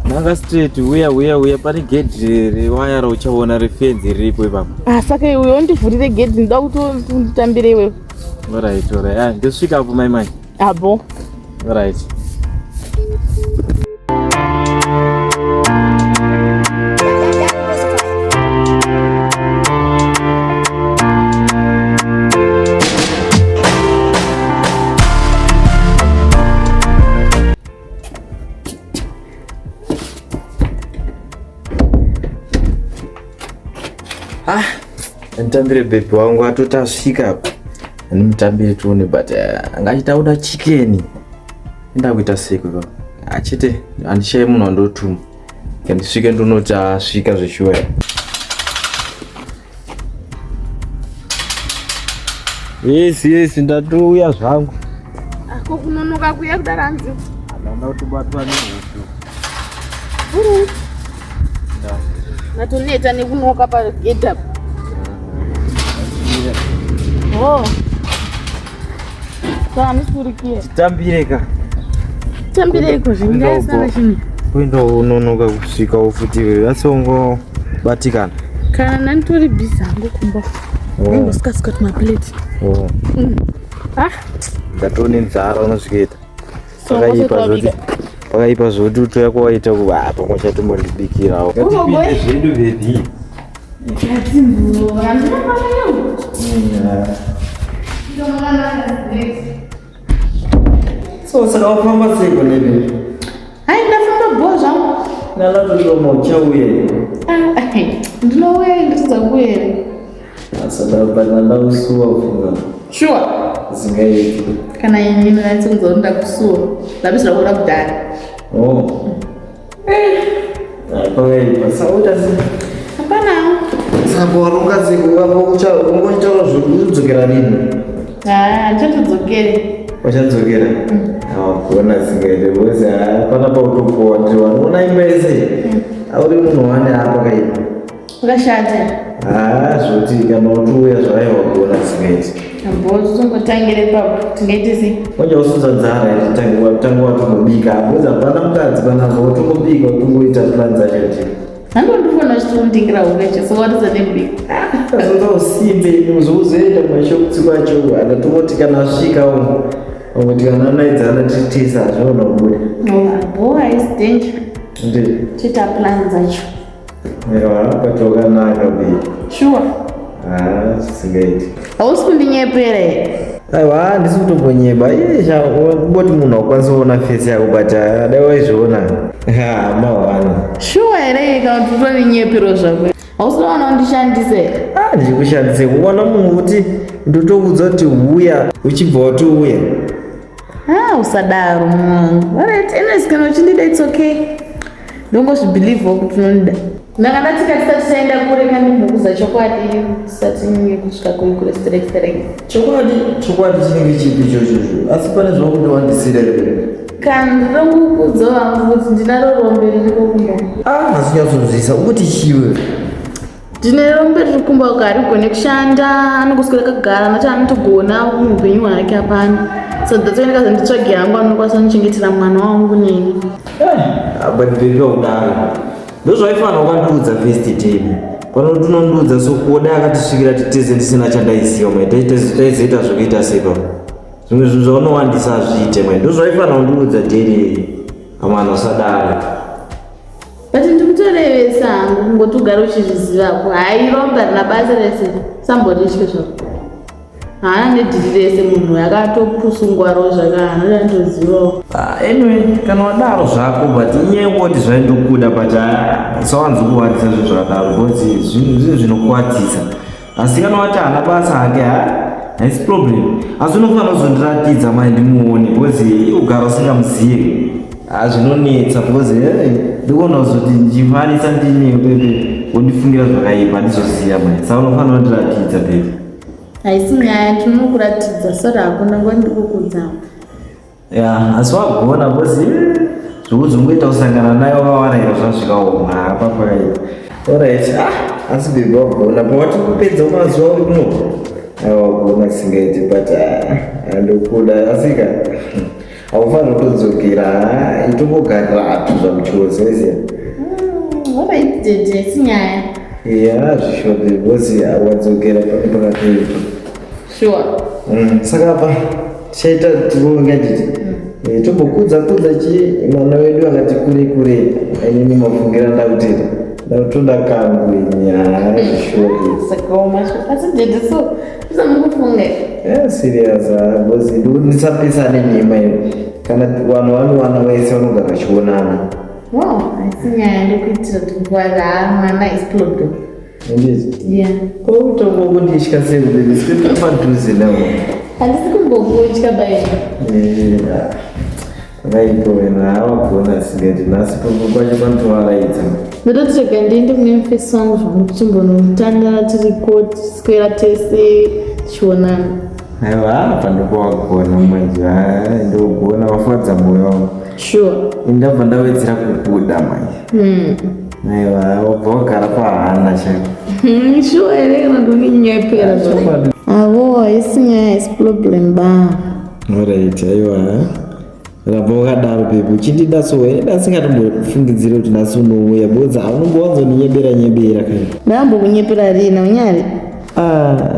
nanga straight uya pane gate rewaya rauchaona refence riripo ipapo. Saka iwe undivhurire gate ndoda kuti nditambire iwewe. Alright. Ndosvika apo mai. Bo. Alright. Nditambire baby wangu atotasvika apa. Ndimutambire tuone but angachitauda chicken. Ndakuita seko baba. Achite andishaye munhu andotuma. Ndisvike ndonoti asvika zveshuwa. Yes, ndatouya zvangu. Ako kunonoka kuya kudara hanzi. Ndanda kutobatwa nehutu. Natoneta nekunoka pagate apa. Musurikie. Tambireko zvingaisana chini. Kuenda unonoka kusvika ufutire asongo batikana. Kana nantori busy hangu kumba. Ndosika kuti maplate. Ndatone nzara unosvikaita. Pakaipa zvoti utoya kwawaita kuva pamwe chatombondibikirawo. Ngatipinde zvedu baby. So saka wafamba seko nebe? Ndafamba bho zvangu. Nalatoriro uchauya. Ndinouya ndotadza kuuya. Nanda kusuwa kufunga. Sure. Zingaiti. Kana ini ndinatsinza kuti ndakusuwa. Ndabisira kuda kudhara. Pakaipa sauta zi. Hapana. Saka waronga seko ungoitaura zvekudzokera rini? Chatadzokere. Wachadzokera? Kuona zingaite because hapana pautopowa ndi wanoona imba yese. Auri munhu wane apa kaipa. Ukashata. Zvoti kana utouya zvaiwa kuona zingaite. Bo tongotangire papo tingaite sei? Wanja usudza nzara tanga watongobika because hapana mukadzi panapa watongobika watongoita plan dzacho kuti. Ndofana chitondigira ureche so what is the name big? Azoda usimbe uzoenda kumashopsi kwacho anatongoti kana asvika umo. Ngoti kana anaidzana titisa zvona kubuda. Boy is danger. Ndi Chita plan dzacho. Kwatoka naka baby. Sure. Singaiti. Hausi kundinyepere. Aiwa ndisi kutombonyeba. Kuboti munhu akwanisa kuona face yako but dai waizviona. Mawana. Sure ere kana kuti utoninyepero zvako. Hausi kuona undishandise. Ndichikushandise kuona munhu kuti ndotoudza kuti uya uchibva watouya. Usadaro mwangu. Alright, anyways kana uchindida it's okay. Ndongozvibelieve kuti unonida. Ndakadatika tisati taenda kure kandimbokuza chokwadi tisati kusvika kure straight. Chokwadi chinenge chipi chocho? Asi pane zvakuti wandisira here. Kana ndongokudza wangu kuti ndinaro rombe ririko kumba. Masinyatsonzwisa ukuti chiwe. Ndine rombe riri kumba ukarigone kushanda anongoswera kagara nati anotogona muupenyu hwake hapana. So ndatoenda kazanditsvage hangu anokwanisa kuchengetera mwana wangu neni. But baby udaro. Ndozvaifana ukandiudza first time. Pano tinondiudza so kuoda akatisvikira titese ndisina chandaiziva mai taizoita zvokuita sepa. Zvimwe zvinhu zvaunowandisa zviite mai ndozvaifana undiudza dere. Amana usadaro. But ndikutorevesa hangu kungoti ugare uchizvizivapo. Romba rina basa rese sambotitye zvako. Haana nedhiri rese munhu yakatopusungwaro zvakanoda ndozivawo. Anyway kana wadaro zvako but inyaya kuti zvaindokuda but sawanzokuwadzisa zvinhu zvakadaro because zvinhu zvinokuwadzisa. Asi kana wati haana basa hake haisi problem. Asi unofanira kuzondiratidza mai ndimuone because ugara usingamuzivi. Zvinonetsa because ndikuona kuzoti ndichifanisa ndine bebe undifungira zvakaipa ndizoziva mai. Saka unofanira kundiratidza bebe. Haisi nyaya tinokuratidza sora hakuna ngwandikukudzawo. ya asi wagona bosi zvokuzongoita kusangana nayo wawaraira zvasvikaoma apa pakaita alright. Asi baby wagona pawati kupedza mazuva uri kuno wagona singaiti but andokuda asika haufanira kutodzokera itombogarira atu zvamuchozi wese wakaitete sinyaya zvishode bosi wadzokera pane pakatoita sure. Saka apa tichaita tingonganditi tombokudza chi mwana wedu akati kure ainini mafungira ndakutita ndakutoda kangu inyaya zvishode asi dede so usamukufunge serious bosi ndisapesane nema iyo kana vanhu vanowana vese vanogara vachionana asinyaya ndokuitira kuti nguva mwana is problem. Indeed. Kunditya sei kuti sikuti padhuze nawo handisi kumbokutya baina vaipo wena awagona singati nhasi kwacho panotovaraidza ndototirega ndiende kune mufesi wangu zvangu tichimbonotandana tiriko tiswera tese tichionana. aiwa pandopawagona manje ndogona wafadza mwoyo wangu sure indabva ndawedzera kukuda manje aiwa wabva wagara pahana chako sure here kana ndoninyepera avo haisinyaya isi problem ba alright aiwa rabva wakadaro pepe uchindida so ndasingatombofungidzire kuti nhasi unouya bodza unombowanzoninyebera kai ndambokunyepera rina unyari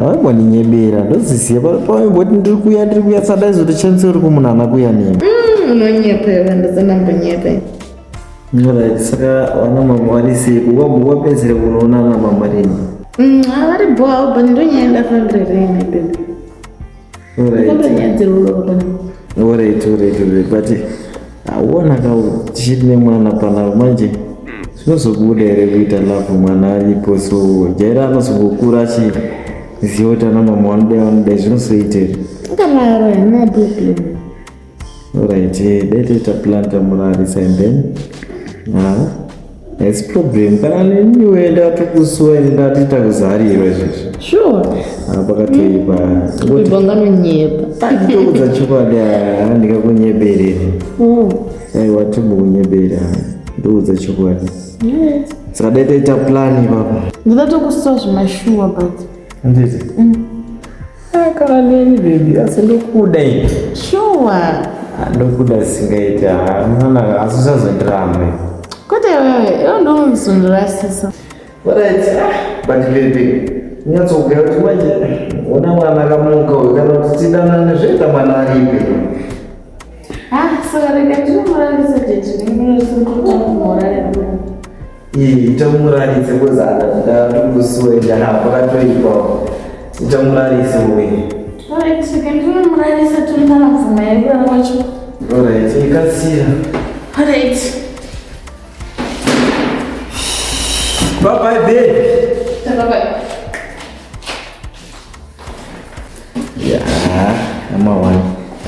waingoninyebera ndoziziva paimboti ndiri kuya sada izotochanisa uri kumunhana kuya nemi unonyepera ndasandambonyepera alright saka wana mama vari seiko wapedzere kunoonana mama rini vari boa but ndonyaya ndafambire rina bebe alright but auona tichiti nemwana panavo manje zvinozobuda here kuita lavhu mwana aripo so jaira anozongokura achiziva kuti ana mama vanodai zvinozoita here ngararo hana problem. alright daitoita planta murarisa and then its problem kana neniwe ndatokusuwa ndatiita kuzarirwa izvezvo sure pakatoipa ibonganonyepa ndokudza chokwadi handikakunyeberere aiwa timbokunyebera ndokudza chokwadi saka daitoita plani ipapo ndidatokusuwa zvemashuwa but nditi kana neni bebi asi ndokuda ini sure ndokuda singaita mwana asi usazondirambe kwete iwewe ndomuzondorasisa alright but baby nyatsogara kuti manje una mwana akamuka uyu kana kuti tidanane zvoita mwana aripe saka rega ndinomurarisa jetinimurarisa itamurarise koza ndatokusuwenda pakatoipawo itamurarise uye rega ndinomurarisa tondana mvuma yaikura kwacho alright ikasira alright bye babe amawani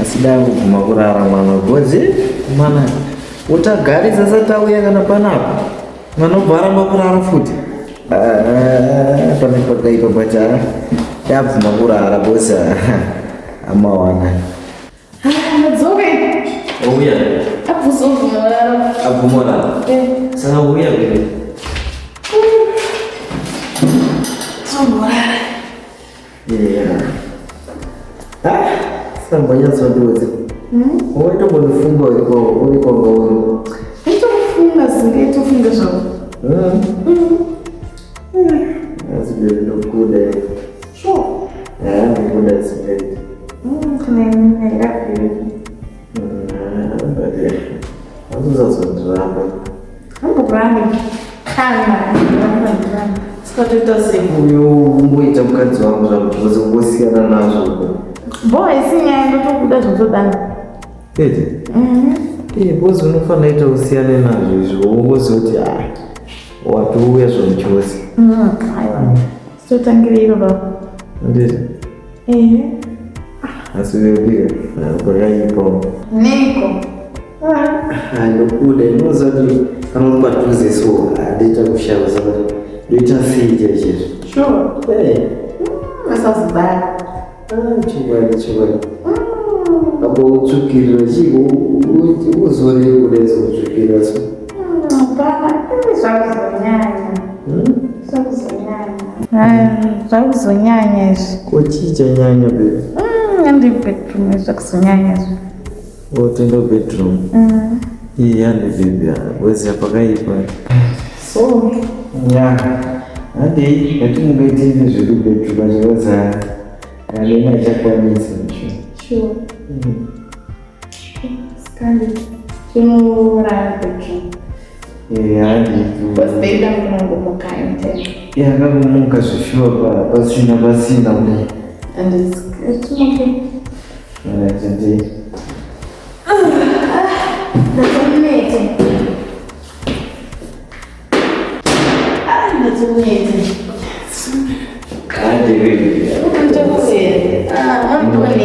asida kuguma kurara mwana godzi mwana utagarisa satauya kana panapa mwana ubvaramba kurara futi pane pakaipa bata yabvuma kurara bosi amawana madzoke ouya abvuzovhumorara abvumorara saka uya bebe zomborara sambanyatsodozi waitombonifunga urikongauri itofunga singaitofunga zvavo asi bebe ndokuda sure ndokuda singaiti azuzazondiramba ambokurami kana sikatoita uyo umboita mukadzi wangu zvakuti ngosiyana nazvo boa isinyaya ndotokuda zvotodana ete bozi unofanira ita usiyane nazvo izvo ungozoti watouya zvomuchosi aiwa sitotangiriro baba nditi asi vebika kwakaipawo niko ndokuda inozoti kana uri padhuze so ndoita kushava saka ndoita sei chaizvezvo sure masazibara chiwari kutsukirira chiko uzore kudeza kutsukirira so. Zvakuzonyanya izvi. Kochicha nyanya bebe. Andi bedroom zvakuzonyanya izvi. Tenda bedroom. Iyane bebe, wezi apakaipa. So, hadi ngatingoitini zviri bedroom zvakaza alena chakwanisa sure. Skandi. Chimurara bedroom. Hadi. Baby ngamuka intended. Ngamuka zvishova pasina mwe. And it's okay. Alright, That's amazing. That's amazing. I'm doing it.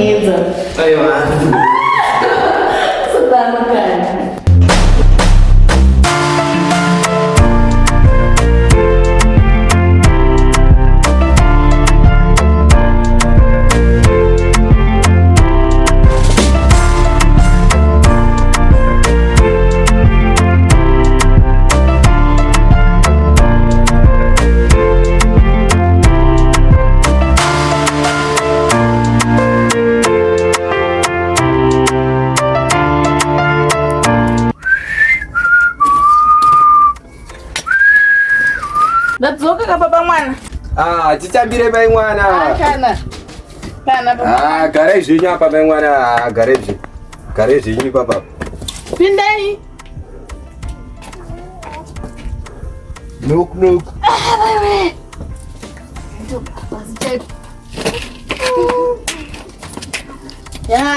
Ndadzoka kapapa mwana. Titambire bai mwana. Kana papa. Gare zvinyi apa bai mwana. Gare zvinyi papa. Pindai. Look. Wewe.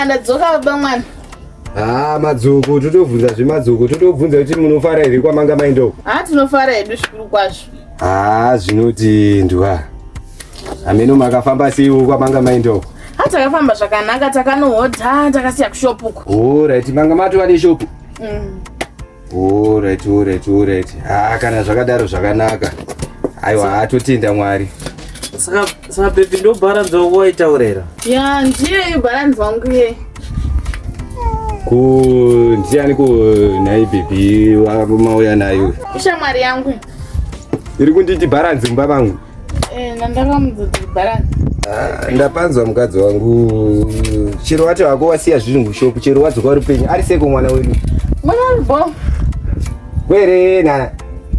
Ndadzoka baba mwana. Madzoko totobvunza zvemadzoko totobvunza kuti munofara here kwamanga maindo. Tinofara hedu zvikuru kwazvo. Zvinoti ndwa. Ameno makafamba seiwo kwamanga maindo. Takafamba zvakanaka takanohodha takasiya kushopuko. Alright, manga matova neshopu. Alright. Kana zvakadaro zvakanaka. Aiwa atotenda Mwari. Saka baby ndo balance wako waitaurera. Ndiye balance wangu ye. Ndiani nai baby mauya nayo. Ishamwari yangu. Iri kunditi balance mumba vangu. Ndakamudzoti balance. Ndapanzwa mukadzi wangu. Chero wacho wako wasiya zvinhu mushopu, chero wadzoka uri penyu. Ari seko mwana wedu. Mwana bo. Kwere nana.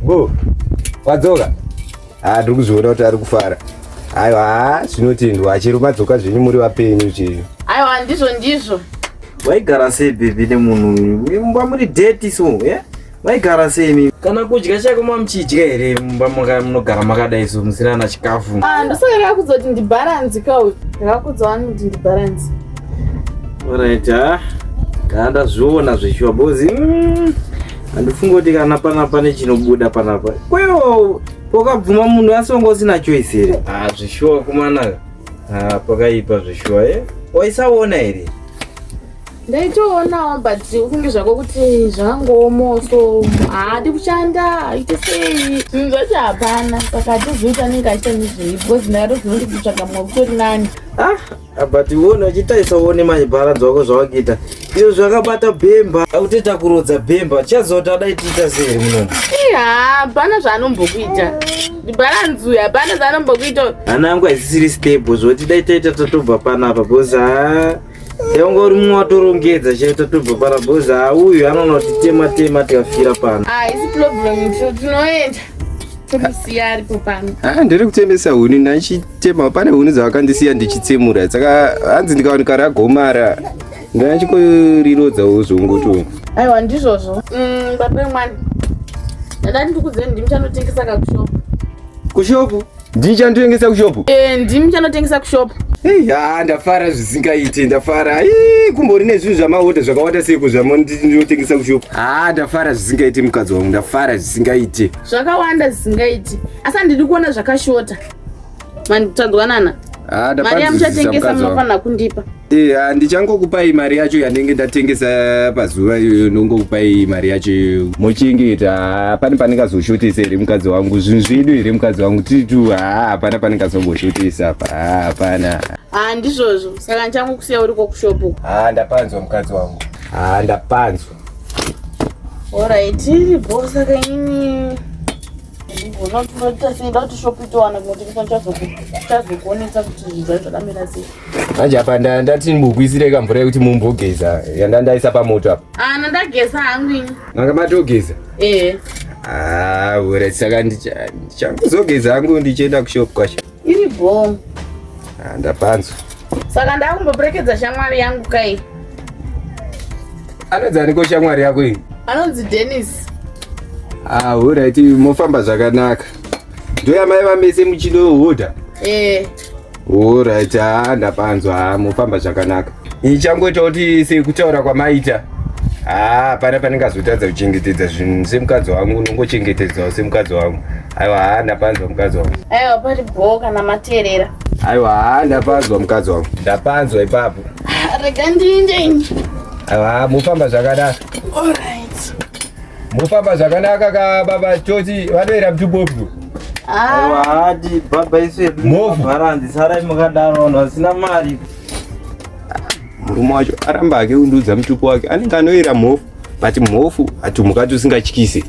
Bo. Wadzoka. Ndiri kuzviona kuti ari kufara. Aiwa zvinotendwa, chero madzoka zvenyu muri vapenyu chero. Aiwa ndizvo. Waigara sei baby nemunhu? Mumba muri date so, waigara sei? Kana kudya chako mamuchidya here mumba munogara makadai so musina na chikafu? Ndosaka ndakakudza kuti ndibalance kawo. Ndakakudza wani kuti ndibalance. Alright, kana ndazviona zveshuwa bozi. Andifunga kuti kana pane chinobuda panapa. Kwewo pokabvuma munhu asongo usina choice here. Zveshuwa kumana. Pakaipa zveshuwa waisaona here? Ndaitoonawo but ufunge zvako kuti zvangomo so haadi kushanda aite sei zvinhu zvacho hapana saka hatizivi anenge achiita nezvei because ndakatozvinoti kutsvaga mwe kutori nani. But uone uchitaisawo nemabhalanzi wako zvawakaita izvo zvakabata bhemba akutoita kurodza bhemba chazoti adai tiita sei munomu. Hapana zvaanombokuita bhalanzi uyu hapana zvaanombokuita. Hana yangu haisisiri stable zvoti dai taita tatobva panapa because uri mumwe watorongedza chaita tobva pana because uyu anoona kuti tema tikafira pano. Isi problem tinoenda tomusiya aripo pano. Ndiri kutemesa huni ndachitema pane huni dzavakandisiya ndichitsemura saka hanzi ndikaoneka ragomara ndachikorirodzawo zvongoto. Aiwa ndizvozvo. Baba mwana ndadati ndikuzeni ndimchanotengesa kakushopu. Kushopu? Ndichanotengesa kushopu? Ndimchanotengesa kushopu. Ndafara zvisingaiti ndafara. Kumbori nezvinhu zvamahodha zvakawanda seko zvamunotengesa kushopu. Ndafara zvisingaiti mukadzi wangu, ndafara zvisingaiti. Zvakawanda zvisingaiti. Asi ndiri kuona zvakashota. Tadzwanana. Mari yamuchatengesa munofanira kundipa. Ndichangokupai mari yacho yanenge ndatengesa pazuva iyoyo ndongokupai mari yacho muchingeta. Pane panengazoshotesa here mukadzi wangu? Zvinhu zvedu here mukadzi wangu? Titu hapana panengazomboshoteesa apa hapana. Ndizvozvo. Saka nchangokusiya uri kushopu. Ndapanzwa mukadzi wangu. Ndapanzwa. Alright, boss saka ini unotoita senda kuti shopu itowana kunotengesa chazokuonesa kuti zvinhu zvakamira sei. Manje apa ndati mugwisire kamvura yekuti mumbogeza yandandaisa pamoto apa. Ndageza hangu ini. Manga matogeza? Ura saka ndichangozogeza hangu ndichienda kushopu kwasha. Iri bho. Ndapanzwa. Saka ndakumbobrekedza shamwari yangu kai. Anodzi aniko shamwari yako iyi? Anonzi Dennis. Alright, mofamba zvakanaka. Ndoyamai vamese muchinohodha? Alright, ndapanzwa, mofamba zvakanaka. Ichangoita kuti sekutaura kwamaita. Pana paningazotadza kuchengetedza zvinhu semukadzi wangu, unongochengetedzawo semukadzi wangu. Aiwa, ndapanzwa mukadzi wangu. Aiwa, pari bho kana mateerera. Aiwa, ndapanzwa mukadzi wangu. Ndapanzwa ipapo. Rega ndinde. Aiwa, mofamba zvakanaka. Alright. Mofamba zvakanaka kababa toti vanoera mtubofu. Aiwa, hadi baba isu mabharandi sarai mukadaro vasina mari. Murume wacho aramba akiundudza mutupo wake anenge anoera mhofu but mhofu atumuka tusingatyise.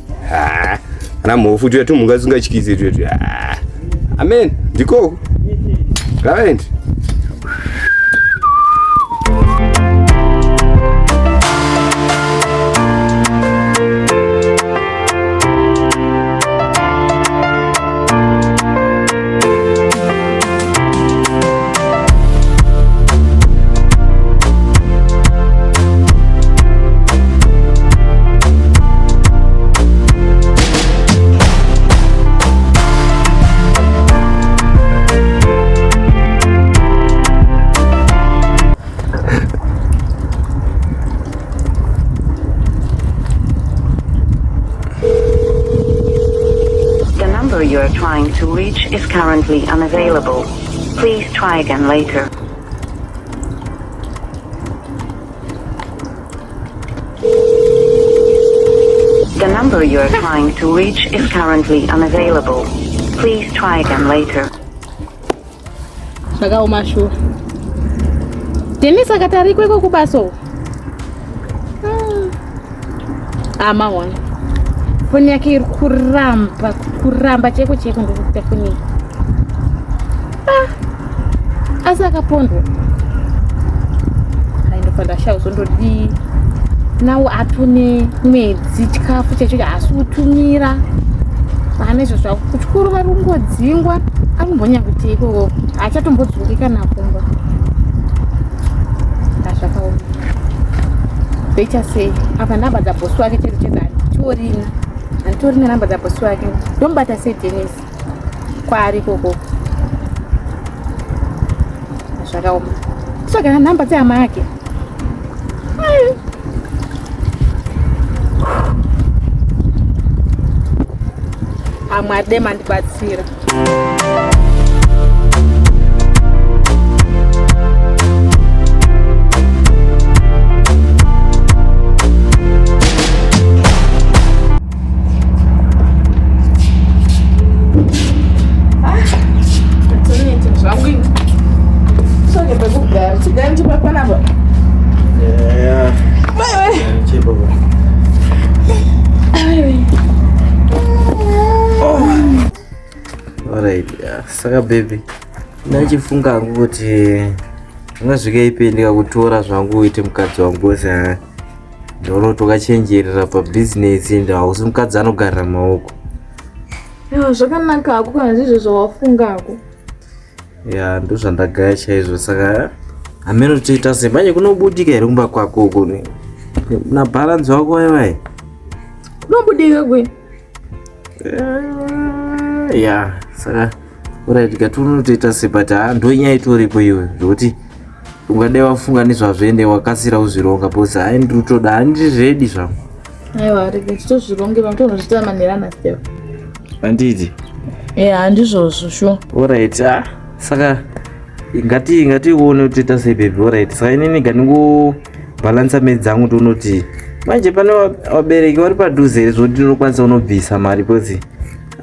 Ana mhofu tuyatumuka tusingatyise tuyatu. Amen. Ndiko. Right. You are trying to reach is currently unavailable. Please try again later. The number you are trying to reach is currently unavailable. Please try again later. Saka umashu. Dennis akatari kweko kubaso. Mawana. Foni yake iri kuramba cheko ndokuita foni. Asi akapondwa. Haindofanda shawo sondodi. Nawo atune mwedzi chikafu checho asi utumira. Pane izvo zvako kuchikuru vari kungodzingwa. Akumbonya kuti ikoko achatombodzungi kana kumba. Zvakaoma. Becha sei apa namba dzabhosi wake chete chedani torina. Antorina namba dzabhosi wake. Ndombata sei Dennis. Kwari koko. Zvakaoma. Tsvaga namba dzehama yake. Amwade mandibatsira. Saka baby, ndachifunga kuti ungasvika ipendeka kutora zvangu uite mukadzi wangu wese ndorotokachenjerera pabusiness ende hausi mukadzi anogarira maoko. Zvakanaka hako kana zvizvo zvawafungako. Ndozvandagaya chaizvo. Saka hameno toita sei manje kunobudika here kumba kwako uko na balance wako waiwai kunobudika kwe. Saka alright katunotoita sei but ndonyaya itoripo iwe zvokuti ungadai wafunga nezvazvoende wakasira uzvironga bhosi ndinotoda handiri ready zvangu. Aiwa rege titozvironge pamutonozviita manerana step handiti. Handizvozvo sure. Alright. Saka ngatione kuti toita sei baby. Alright. Saka inini ngandingobalansa medi dzangu tounoti manje pane vabereki vari padhuze here zvokuti ndinokwanisa unobvisa mari bhosi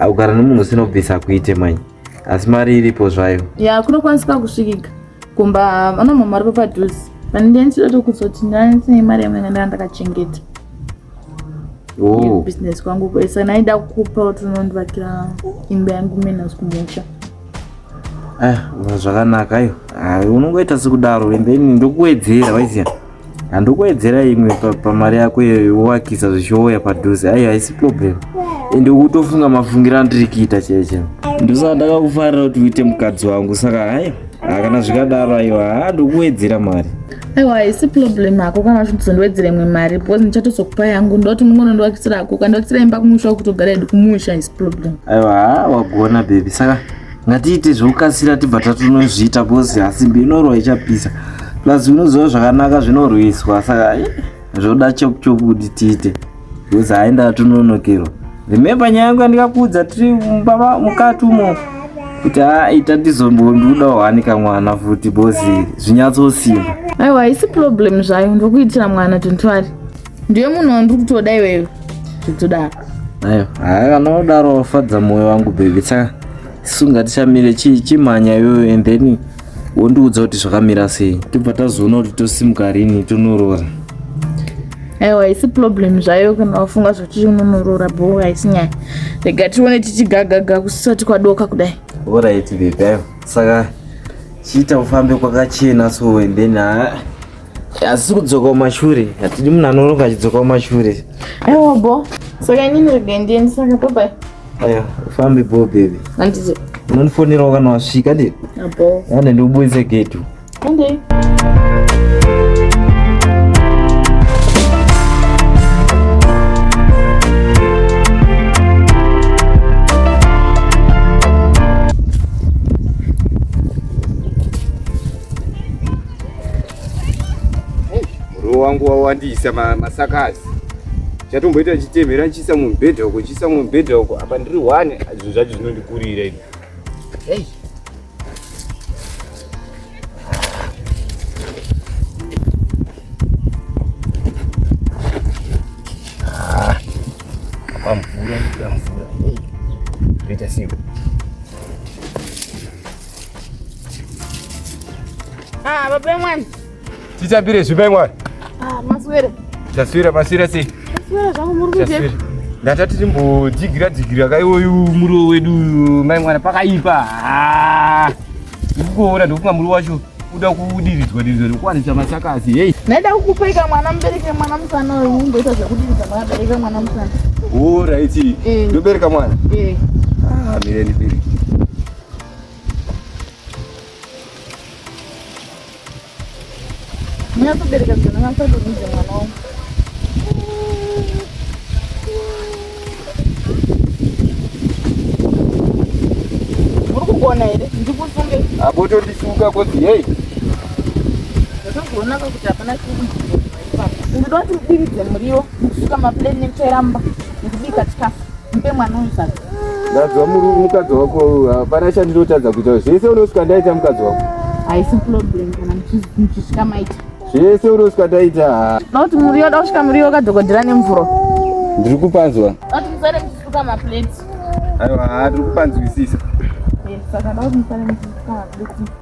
kugara nemunhu usinobvisa kuite manje asi mari iripo zvayo. Kunokwanisika kusvikika kumba ana mama ari padhuze pandienzi kuzoti ndine mari yamwe ndakachengeta business kwangu pesa naida kukupa tunondivakira imba yangu menas kumusha. Zvakanaka iyo. Unongoita sekudaro then ndokuwedzera waiziya. Handokuwedzera imwe pamari yako yowakisa zvichouya padhuze. Haisi problem. Ende ukutofunga mafungiro andiri kuita cheche. Ndosaka ndakakufarira kuti uite mukadzi wangu saka kana zvikadaro aiwa ndokuwedzera mari. Aiwa haisi problem yako kana uchizondowedzera imwe mari because ndichatozokupa yangu ndoti munhu unondovakisira ako kandovakisira imba kumusha wokutogara hedu kumusha haisi problem. Aiwa wagona baby saka ngatiite zvokasira tibva tatonozviita bosi asimbi inorwa ichapisa plus unoziva zvakanaka zvinorwiswa saka zvoda chokudi tiite because haenda tononokerwa. Remember nyaya yangu yandikakuudza tiri mukati umo kuti ita ndizombonduda wanika mwana futi bosi zvinyatsosimba. Aiwa haisi problem zvayo ndokuitira mwana tontwari ndiyo munhu wandiri kutoda iweyo zvitodaro. Aiwa kana udaro wafadza mwoyo wangu baby saka sunga tichamire chimhanya iyoyo and then wondiudza kuti zvakamira sei tibva tazoona kuti tosimuka rini tonorora. Aiwa haisi problem zvayo kana wafunga zvoti unonorora bo haisi nyaya rega tione tichigagaga kusati kwadoka kudai. Alright baby aiwa saka chiita ufambe kwakachena so and then asi kudzoka kumashure hatidi munhu anoronga achidzoka kumashure. Aiwa bo saka inini rega ndieni saka bye. Aiwa ufambe bo baby. Handizo unonifonerawo kana wasvika ndini abo ane ndikubudise getu ande. Muro wangu wawandisa masakazi chatomboita chitemhera nchisa mumubhedha uko apa ndiri wane zvinhu zvacho zvinondikurira ini. Mvura ita siku Baba mwana tichambire zvibai mwana maswere maswera sei maswere zvangu muri kuite ndatati timbodhigira kaiwoyu muro wedu mai mwana pakaipa ndikuona ndofunga muri wacho uda kudiridzwa ndokwanisa masakasi hei naida kukupaika mwana mubereke mwana musana uyu umboita zvekudiridza mwana bereka mwana musana. Alright ndobereka mwana mireni biri munyatsobereka zvinhu ngatsodoridze mwana wangu. Muri kugona here ndikusunge abotondisuka kozi hei ndatozoonaka kuti hapana ndinoda kuti mudiridze muriwo mukusuka mapleni nekutoiramba nekubika chikafu mupe mwana uyu saka ndadzwa mukadzi wako hapana chandinotadza kuita zvese unosvika ndaita mukadzi wako haisi problem kana muchisvika maita zvese unosvika ndaita noti muriwo da kusvika muriwo kadhokodhera nemvuro ndiri kupanzwa ati musare muchisuka mapleti. Aiwa ndiri kupanzwisisa saka da kuti musare muchisuka mapleti.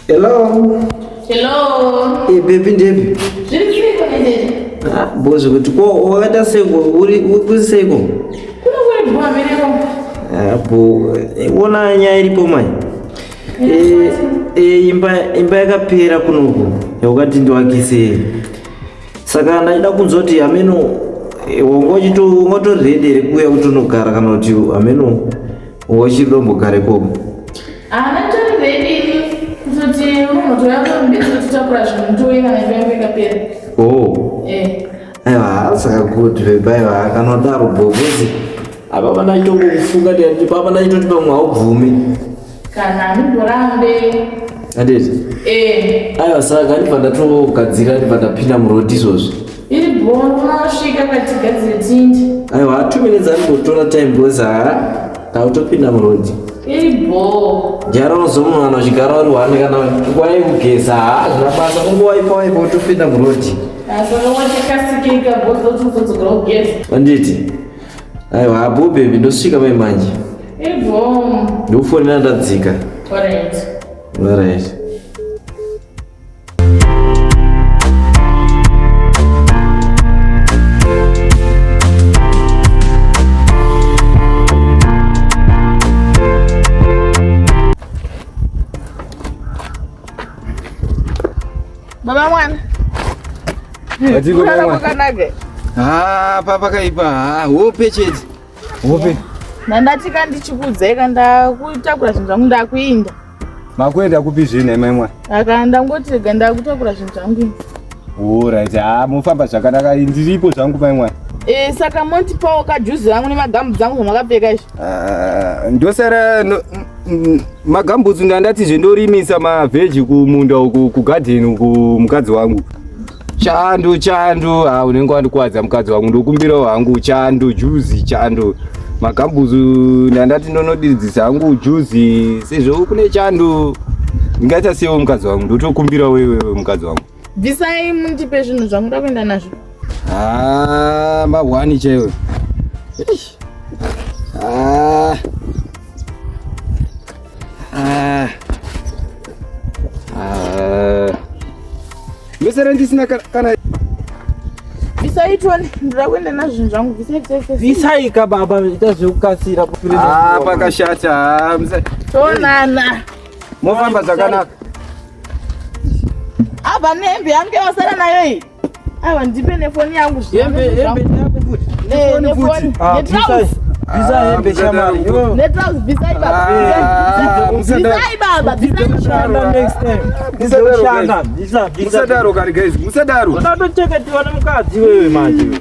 Hello. Baby Debbie. Bozo kuti ko wakata seko uri kuseko. Bo ona nyaya iripo mai. Imba yakapera kunoku yakati ndiwakise. Saka ndaida kunzoti ameno ngotoredere kuya kuti unogara kana kuti ameno wochidombogare koko. Aiwa saka kuti baiwa kanodaro bogozi apa panaitomo kufunga ndi papa naitoti pamwe haubvumi kana mutorambe andeti aiwa saka ndibva ndatogadzira ndibva ndapinda murodi izvozvo iri bhono unosvika katigadzire tindi aiwa 2 minutes andingotora time because tautopinda murodi iri bho jara unozomunhu kana uchigara uri wane kana nguva yekugeza zvinabasa kungowaipa utopinda murodi saka wachakasikika bhozotozodzokera kugeza anditi aiwa abo bebi ndosvika mai manje iri bho ndokufonera ndadzika alright Baba mwana. Atiko mwana. Kanage. Papa kaipa. Hope cheti. Hope. Ndati kandichikudza ndakutakura zvinhu zvangu ndakuinda. Makwenda kupi zvine mai mwana? Akanda ngoti ganda kutakura zvinhu zvangu. Alright. Mufamba zvakanaka ndiripo zvangu mai mwana. Saka montipawo kajuzi rangu nemagambu dzangu zvamakapfeka izvi. Ndosara magambutsu ndandati zvendorimisa mavheji kumunda uku kugarden uku mukadzi wangu. Chando unenge wandikwadza mukadzi wangu ndokumbirawo hangu chando juice chando magambutsu ndandati ndonodiridzisa hangu juice sezvo kune chando ndingaita sewo mukadzi wangu ndotokumbira wewe mukadzi wangu. Bvisai mundipe zvinhu zvangu ndakuenda nazvo. Ma1 chaiwo. Mesera ndisina kana Visai tuone ndakuenda nazvo zvinhu zvangu visai ka baba ita zvekukasira kupirira. Pakashata. Tonana. Mofamba zvakanaka. Aba nembe yange wasara nayo iyi. Aiwa ndipe nefoni yangu Hembe yako futi. Nefoni. Visa hembe shamari. Networks visai baba. Visai baba. Shanda next time. Visa. Musadaro kari guys. Musadaro. Unatocheketiwa nemukadzi wewe manje.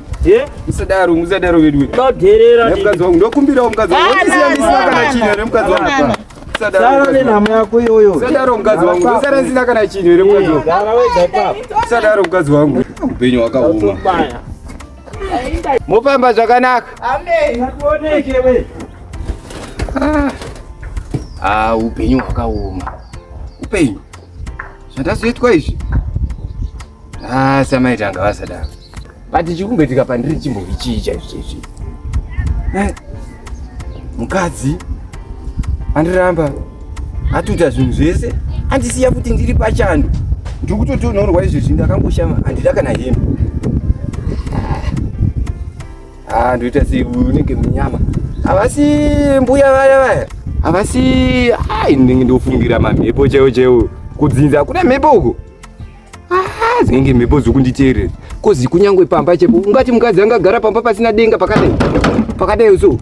Musadaro wedu. Ndoderera nemukadzi wangu ndokumbirawo mukadzi wangu. Ndisina kana chini nemukadzi wangu. Sara nenhamo yako iyoyo. Musadaro mukadzi wangu. Ndosara ndisina kana chini nemukadzi wangu. Gara wega ipapo. Musadaro mukadzi wangu. Upenyu hwakaoma. Mofamba zvakanaka. Amen. Ngatuoneke we. Upenyu hwakaoma. Upenyu. Zvandazoitwa izvi. Samaita anga vasadaro. Bati chikumbetika pandiri chimbovichicha izvi. Mukadzi andiramba atuita zvinhu zvese andisiya kuti ndiri pachando. Ndikutotonhorwa izvezvi ndakangoshama handida kana hembe. Ndoita sei unenge munyama. Havasi mbuya vaya. Havasi ndinenge ndofungira mamhepo chaiwo. Kudzinza kuna mhepo uko. Dzinenge mhepo dzokunditeerera. Kozi kunyangwe pamba chepo ungati mukadzi angagara pamba pasina denga pakadai so.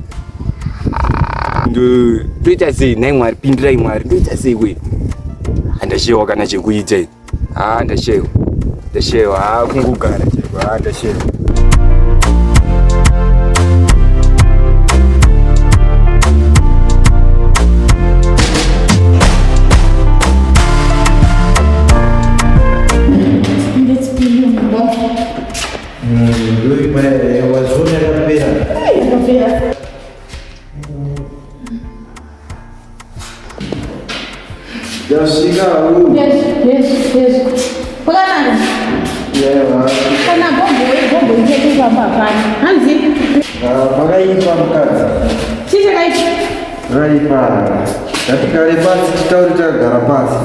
Ndoita sei nai Mwari pindirai Mwari ndoita sei we. Handashewa kana chekuita. Ndashewa kungogara chaiwo. Ndashewa. Yes. Pulana. Kana bombo ije kwa pani. Hanzi. Pakaipa mukadzi. Chicha kaiti. Raipa. Katika repasi titauri tagara pasi.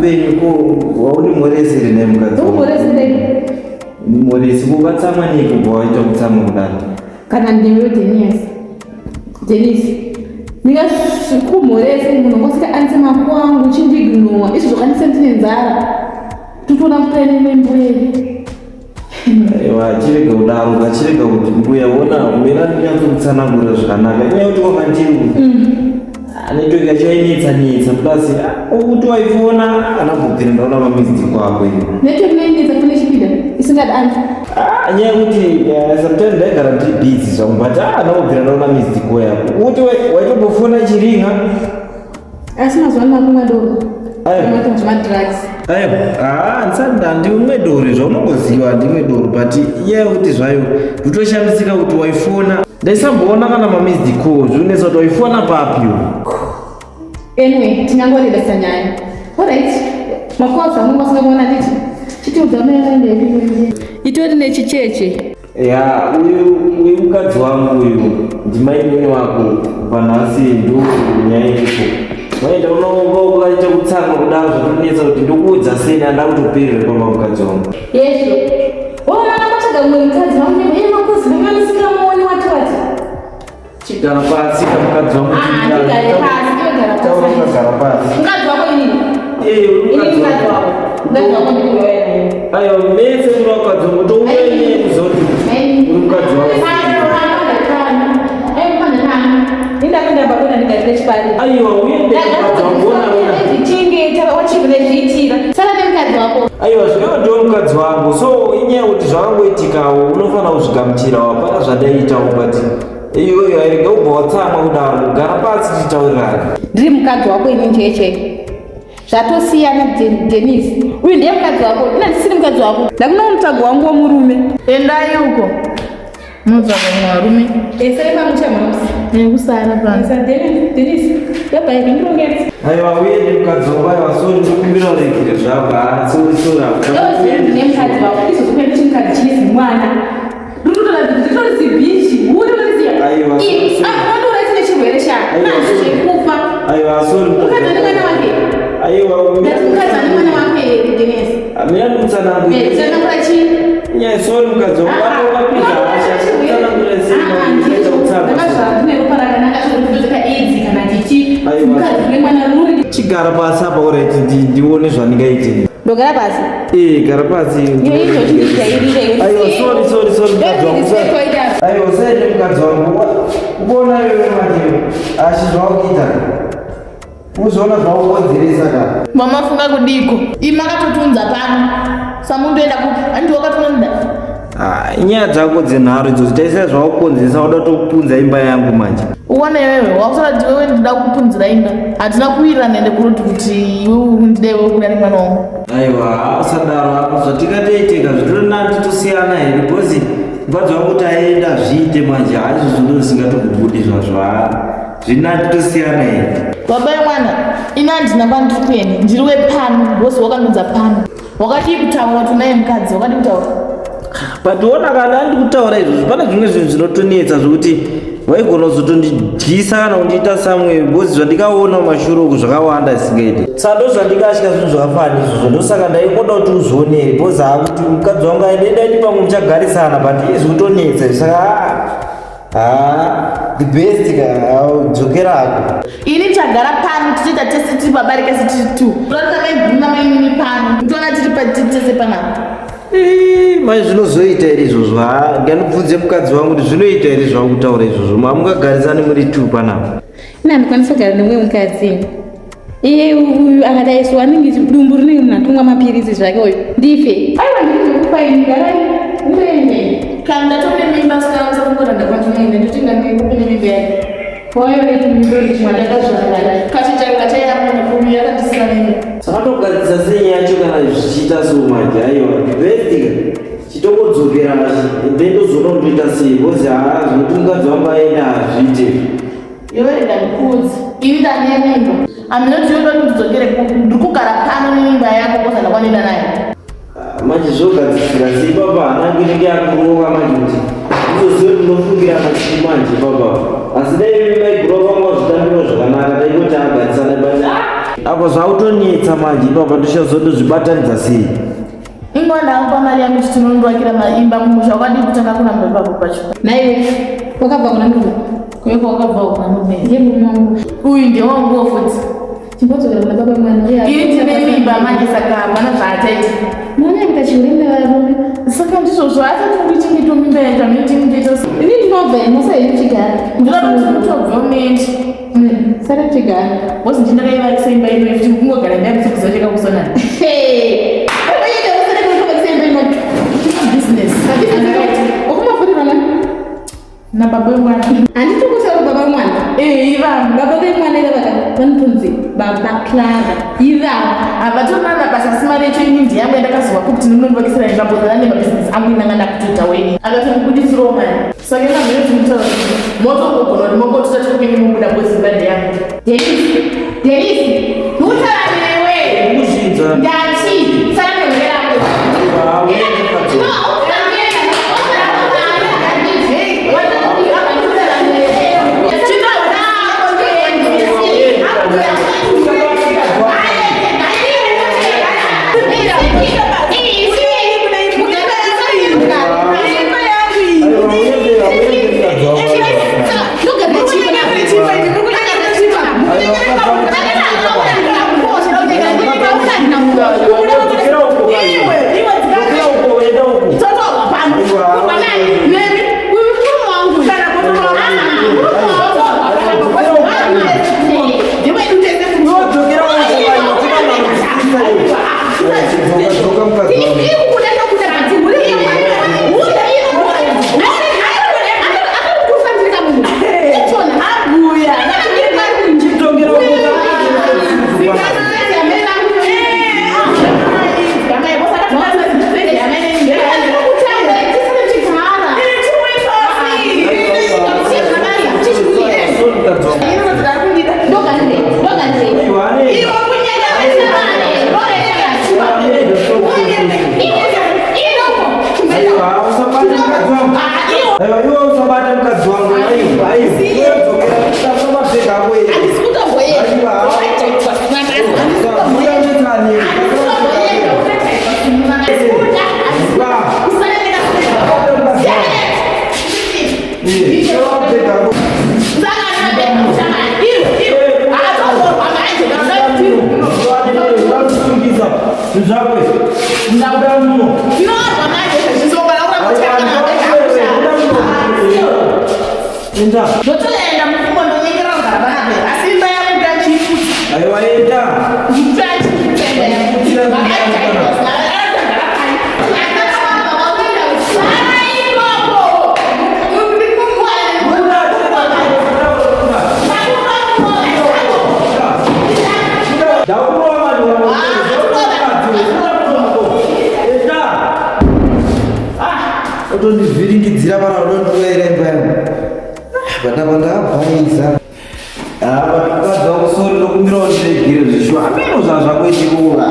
upenyu ko waunimhoresere nemukadzi nimhoresi kuvatsamwa nei kubva waita kutsamwa kudaro kana ndiwe Denise ndingakumhorese munhu ngosika anise mako angu uchindignowa izvo zvakanise ndine nzara totona mupene membuyeri aiwa achirega kudaro ngachirega kuti mbuya ona mera ndinyatsokutsanangura zvakanaka inyaya kuti wamandiru anetoika chainetsanetsa plus ukuti waifona anambobvira ndaona mamizitiko ako iyo netokunainetsa kune chipida isingadani nyaya yekuti sometimes ndaigara ndiri busy zvangu but anambobvira ndaona mizitiko yako ukuti waitobofona chiringa asi mazuva makumwe doro zvemadrugs aiwa ndimwe doro zvaunongoziva ndimwe doro but nyaya yekuti zvayo nditoshamisika kuti waifona ndaisamboona kana mamizitiko zvinonetsa kuti waifona papyo anyway tingangoredesa nyaya alright makoza mungu asingaona ndichi chitiudzameaendei itori nechicheche ya uyu mukadzi wangu uyu ndimaimweni wako panhasi ndonyaya iripo maenda unovaita kutsanga kudaro zvatonetsa kuti ndokuudza sei anda kutoperere kwamba mukadzi wangu yezvo waakatsvaga mumwe mukadzi vamunye makozi vemanisingamuoni wati chigara pasi kamukadzi wangu ugara pasi mukadzi wako inini mukadzi wako aiwa mese uri wakadzi wangu touenye kuzoti uri mukadzi wangu aiwa uende mukadzi wangu aiwa zvino ndo mukadzi wangu so inyaya kuti zvakangoitikawo unofanira kuzvigamuchirawo hapana zvadaitawo but iyoyo airega ubva watsamwa kudaro kugara pasi tichitaurirana ndiri mukadzi wako ini cheche zvatosiyana Denise uyu ndiye mukadzi wako ina ndisiri mukadzi wako ndakuna mutago wangu womurume endai uko mutago warume esai pamuchamausi nekusara panza Denise yabairi ndongezi aiwa uende mukadzi wangu aiwa sori ndikumbira urekere zvako sora ndine mukadzi wako izvozvokuenda chimukadzi chinezi mwana ndinorizibhishi uriziya aiwa anoraisine chirwere chako nazvikufa aiwa sori mukadzi ane mwana wake aiwa mukadzi ane mwana wake Denise amira ndikutsanangura tsanangura chii nyaya sori mukadzi wangu wakapinda hasha tsanangura chigara pasi apa uraiti ndione zvandingaite ndogara pasi gara pasi aiwa sori mukadzi wangu aiwa saite mukadzi wangu kuona iwe mateo ashi zvaukuita uzviona zvaukonzeresa ka mamafunga kudiko imakatotunza pano samundoenda kupi anditi wakatonoda nyaya dzako dzenharo idzo zitaisa zvaukonzeresa wada tokupunza imba yangu manje uone wewe wakusati wewe ndida kupunzira imba hatina kuwirirana ende kuroti kuti iwe ndidewe kuda nemwana wangu aiwa usadaro apo zvatingatoiteka zvitori nani tosiyana here because mukadzi wangu taenda zviite manje haizvo zvino zvisingatokubudi zvazvo zvinani tosiyana here baba yemwana ina handina kwandiri kuenda ndiri wepano bosi wakandudza pano wakati kutaura kuti unaye mukadzi wakati kutaura but ona kana andi kutaura izvozvo pane zvimwe zvinhu zvinotonetsa zvokuti vaigona kuzotondidyisa kana kundiita samwe bozi zvandikaona mumashure uku zvakawanda zvisingaite sando zvandikatya zvinhu zvakafana izvozvo ndosaka ndaikonda kuti uzvionere bozi hakuti mukadzi wangu aendaiti pamwe muchagarisana but izvi kutonetsa saka the best dzokerako ini chagara pano tichiita tese tiri pabarika sitiri 2 unoita maibvuma mainini pano titoona tiri tese panapa mai zvinozoita here izvozvo nganibvunze mukadzi wangu kuti zvinoita here zvakutaura izvozvo mamungagarisani muri 2 panapa ina handikwanisa kugara nemwe mukadzi iye uyu akadaiswa anenge dumbu rinenge munhu atomwa mapirisi zvake uyu ndife aiwa ndikuzokupaini garai uende kana ndatone mimba sikaanza kukora ndakwatumaine ndotinganikupine mimba yake kachitanga chayaaakumi yakandisira mimba sakatogadzisa sei yacho kana zvichiita somaji aiwa bestika chitokodzokera ndendozoona kundoita sei bozi zvinoti mukadzi wangu aenda hazviite iwe ndandikudzi ini ndane mimba aminoti yoda kuti ndidzokere ndiri kugara pano nemimba yako kosa ndakwanenda nayo manje manje zvogadzisira sei baba hanangu inenge yakuroka manje kuti uzozive ndinofungira machii manje baba asi dai maiguroka mwazvitambiro zvakanaka daikoti agadzisana bata apa zvautonetsa manje baba ndichazodozvibatanidza sei ingona apa mali yangu kuti tinondovakira maimba kumusha wakadi kutanga kuramba ipapo pacho naiwe wakabva kuna ndugu kweko wakabva kuna mume ndiye mume wangu uyu ndiye wanguwo futi chimbodzokera kuna baba mwana iri tine mimba manje saka hapana zvaataita mwana kuita chiurinde varume saka ndizvozvo asati kuichengeta mimba yaita meichengeta ini ndinobva inosaini chigara ndinoda kuti ndinotobva umendi sare chigara wozi ndinakaivarisa imba ino kuti kungogara ndakuzocheka kusonana na baba wemwana handiti kutaura baba wemwana ivava baba vemwana ivava vanotonzi baba Clara ivava avatonana basa sima recho ini ndiyangu yandakaziva kuti ndinonovakisira ndikambozana nemabhizinesi angu inanga ndakutoita weni akatomubudisirawo mari saka inamhero timutaura kuti motogogona kuti mongotota tikupingi mubuda kwezimba ndiyangu Denisi nutaura newe kuzvinza ndati sara nemwerangu ndotoenda mufumbo ndonyengera kugarbanape asi imba yakuta chifuti aiwa enda otondivhiringidzira vana vadondoera imba yangu vandavandavhaisa apa kusori nokumirawo ndiregere zvisho ameno zvazvakoitirova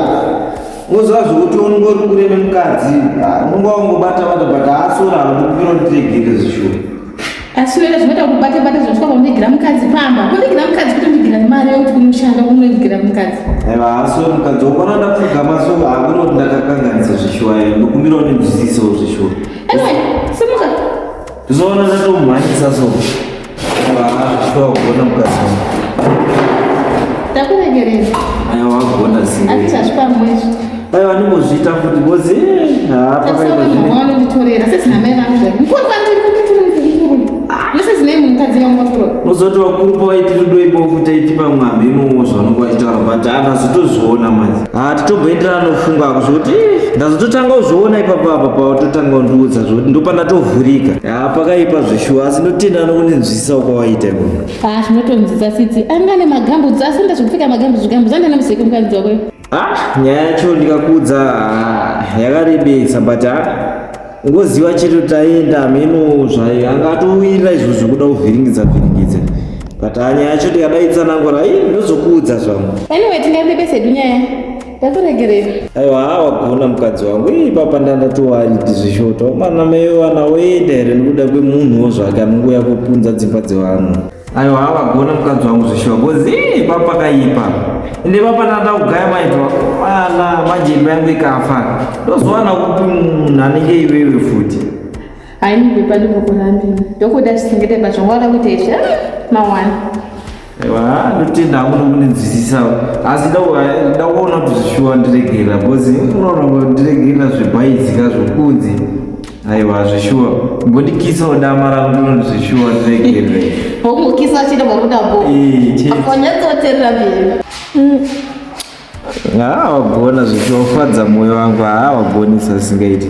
ngoziva zvokuti unongori kure nemukadzi unonga wangobata bata bata asora nokumirawo ndiregere zvisho asi wena zvinoita kubata bata zvosvika paundigira mukadzi pamba kundigira mukadzi kuti undigira nemari yekuti kumushanda kundigira mukadzi aiwa asori mukadzi wakona ndapfugama so hakunoti ndakakanganisa zvisho ayo nokumirawo nenzizisawo zvisho anyway simuka ndizoona ndatomhanyisa so zvishwagona mukadzi takuregerera aiwa wagona atizazvipamwezvo aiwa ndimbozviita futi bozi hapavanonditorera sezina mai vangu zvai mukuru nesezinaye mukadzi vamwafuro nozoti vakuru pawaitiri doibofu taitipa mwambi inowo zvanonga vachitaura but handazotozviona manje titobhoenderana nofunga ako zvoti ndazototanga kuzviona ipapa apa pawatotanga kundiudza zvoti ndopandatoovhurika pakaipa zvishuwa asi ndotenda nokundinzwisisa kwawaita imomo zvinotonzwisa siti anga nemagambudzi asi ndazvokupfeka magambudzi andana muzeke mukadzi wako nyaya yacho ndikakuudza yakarebesa but ngoziva chete taenda meno zvai angatowirira izvo zvokuda kuvhiringidza but nyaya yacho ndikadaitsanangura ndozokuudza zvangu anyway tingaende bese hedu nyaya Yatoregerei. Aiwa wagona mukadzi wangu ipapa ndandatowari zvishota mana meiwana wenda here nekuda kwemunhuwo zvake anongouya kupunza dzimba dzevanhu. Aiwa wagona mukadzi wangu zvishota kozi ipapa kaipa ende papa ndada kugaya maitwa mana majembe yangu ikafa ndozowana kupi munhu anenge iwewe futi. Hainipepa ndipokurambi ndokuda tisingete pazvongwara kuti esha mawana. Aiwa ndotenda hangu nokunenzwisisa asi ndakuona kuti zvishuwa ndiregerera kozi unoona ndiregerera zvebhaidzika zvokunzi aiwa zvishuwa mbondikisawo dama rangu ndinoti zvishuwa ndiregerere omukisa achida barudabo akonyatsoterera mberi wagona zvichiofadza mwoyo wangu wagonisa singaiti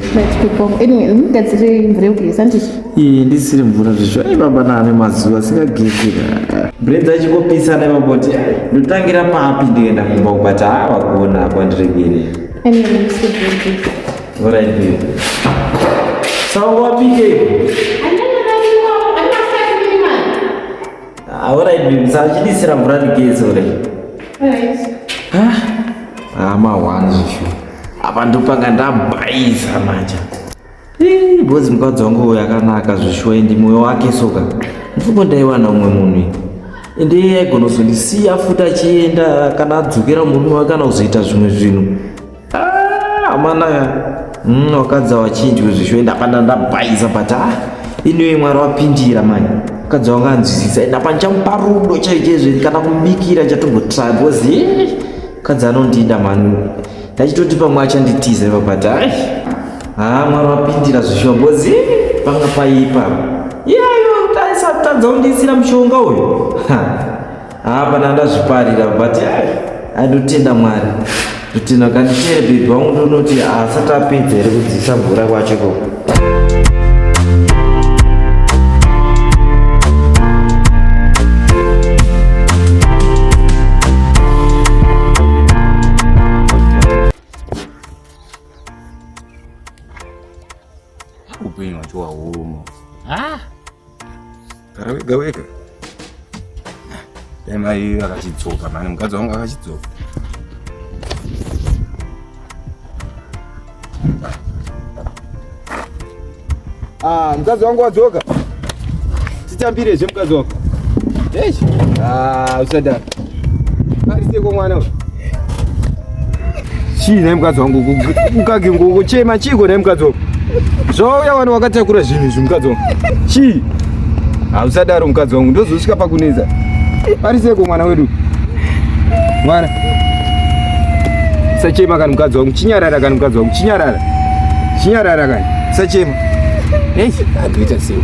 mugadzire mvura yekugeza ndizvo ndisiri mvura zvishuwa ibaba naane mazuva singagezi bredzi achikopisa naimaboti ndotangira papi ndikaenda kumba kubata wagona kwandiregere orit baby sawa wapike orit baby sachidisira mvura ndigezi orit mawani zvishuwa apa ndopanga ndabhaisa manja bhozi mukadzi wangu uyo yakanaka zvishuwa endi mwoyo wake soka ndifumbo ndaiwana umwe munhu ende iye aigona kuzondisiya futi achienda kana adzokera murume wake kana kuzoita zvimwe zvinhu amana wakadza wachinjwe zvishuwa ende apanda ndabhaisa but iniwe mwari wapindira mani mukadzi wangu anzwisisa ende apa ndichamupa rudo chaizvezve kana kumubikira chatombotra bhozi mukadzi anondida mani ndachitoti pamwe achanditiza but mwari wapindira zvishuwa bhozi panga paipa iyayo taisatadza kundisira mushonga uyu pana ndazviparira but andotenda mwari ndotenda kanditere bhebhi wangu ndonoti asati apedza here kudzisa mvura kwacho koko upenyu wacho wahuma gara wega wega dai mai akachidzoka mani mukadzi wangu akachidzoka mukadzi wangu wadzoka titambirezve mukadzi wangu usadaro ariseko mwana uyu chii nai mukadzi wangu ukage ngokuchema chiko nai mukadzi wangu zvauya wani wakatakura zvinhu izvi mukadzi wangu chii usadaro mukadzi wangu ndozosvika pakunetsa ariseko mwana wedu mwana sachema kani mukadzi wangu chinyarara kani mukadzi wangu chinyarara kani sachema andoita sei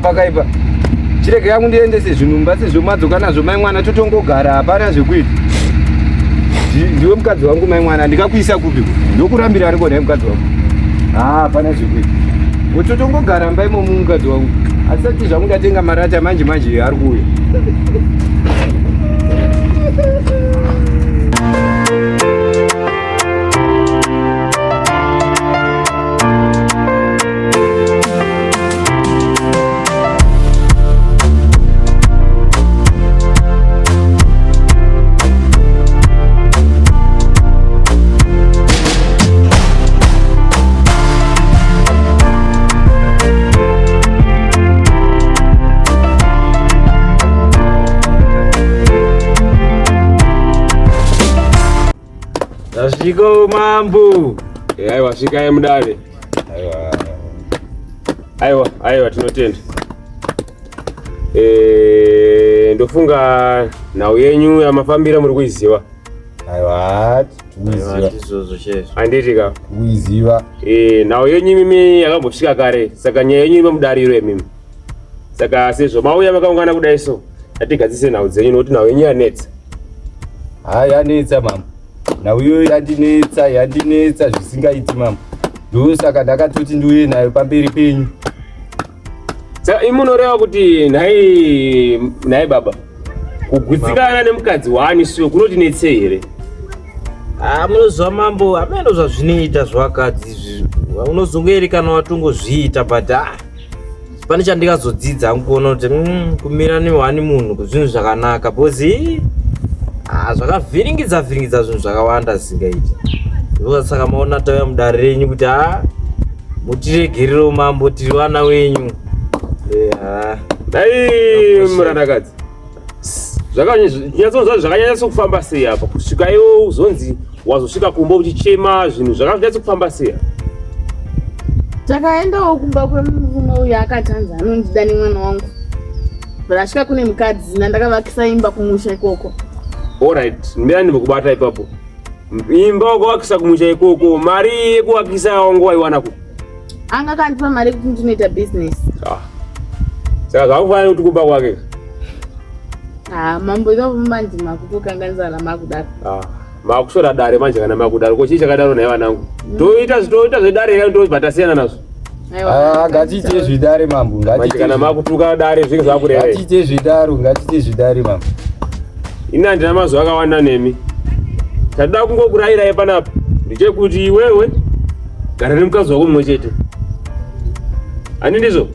pakaipa chirege yangu ndiendese zvinhumba sezvomadzoka nazvo mai mwana totongogara hapana zvekuita ndiwe mukadzi wangu mai mwana ndikakuisa kupi ndokurambira ariko nai mukadzi wangu hapana zvekuita wototongogara mba imomo mukadzi wangu asati zvangu ndatenga marata manje manje ari kuuya Zviko mambo. Aiwa svikai mudare. Aiwa tinotenda. Ndofunga nhau yenyu yamafambira muri kuiziva. Aiwa handiti ka kuiziva. Nhau yenyu mimi yakambosvika kare saka nyaya yenyu ine mudariro yemimi. Saka sezvo mauya makaungana kudai so atigadzise nhau dzenyu nokuti nhau yenyu yanetsa. Yanetsa mama. Nhau iyo yandinetsa zvisingaiti mama. Ndosaka ndakatoti ndiuye nayo pamberi penyu. Saka imunoreva kuti nhai baba kugutsikana nemukadzi wani suyo kunotinetsei here? Munozwa mambo ameno zvazvinoita zvakadzi izvi unozongoerekana watongozviita but pane chandikazodzidza kuona kuti kumira newani munhu zvinhu zvakanaka bozi zvakavhiringidza zvinhu zvakawanda zisingaiti. Saka maona tauya mudare renyu kuti mutiregerero mambo tiri vana wenyu. Dai murandakadzi zvakanyanyisa kufamba sei apa kusvika iwo uzonzi wazosvika kumba uchichema zvinhu zvakanyanyisa kufamba sei? Takaendawo kumba kwemurume uyu akatanza anondida nemwana wangu. Ndasvika kune mukadzi ndakavakisa imba kumusha ikoko. Alright, mbira ndimukubata ipapo. Imba wakavakisa kumusha ikoko, mari yekuvakisa wangu waiwana ku? Anga kandipa mari kuti ndinoita business. Saka zvakufanira kuti kumba kwake? Mambo inovumba ndima kutokanganisa namakudaro. Makusvora dare manje kana makudaro ko chii chakadaro naye vanangu. Toita zvedare ira ndozvatasiyana nazvo. Ngatiite zvidare mambo, ngatiite kana makutuka dare zvinhu zvakureva. Ngatiite zvidare mambo. Ina ndina mazuva akawanda nemi. Tatoda kungokurayirai panapa ndechekuti iwewe gara nemukadzi wako mumwe chete. Ani ndizvo?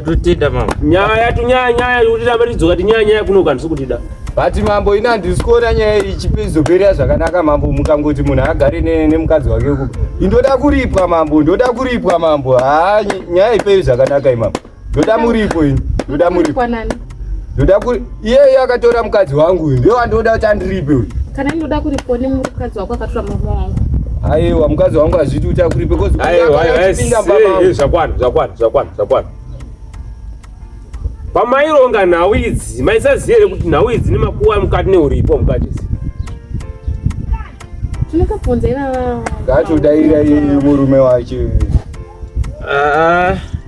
Totenda mambo. Nyaya yokuti ramba tidzoka tinyaya kunoka ndisi kutida. Bati mambo ina ndisikuona nyaya ichizoperera zvakanaka mambo mukangoti munhu agare nemukadzi wake uko. Ndoda kuripwa mambo. Nyaya ipei zvakanaka imambo. Ndoda muripo ini. Ndoda iye akatora mukadzi wangu ndiye wandoda kuti andiripe uyu. Kana ndoda kuripo nemukadzi wako akatora mama wangu. Aiwa mukadzi wangu azviti kuti akuripe kozi. Zvakwana. Pamaironga nhau idzi maisaziva here kuti nhau idzi nemakuwa mukati neuripo mukati isi. Tinokabvunza ivava. Ngatodaira murume wacho.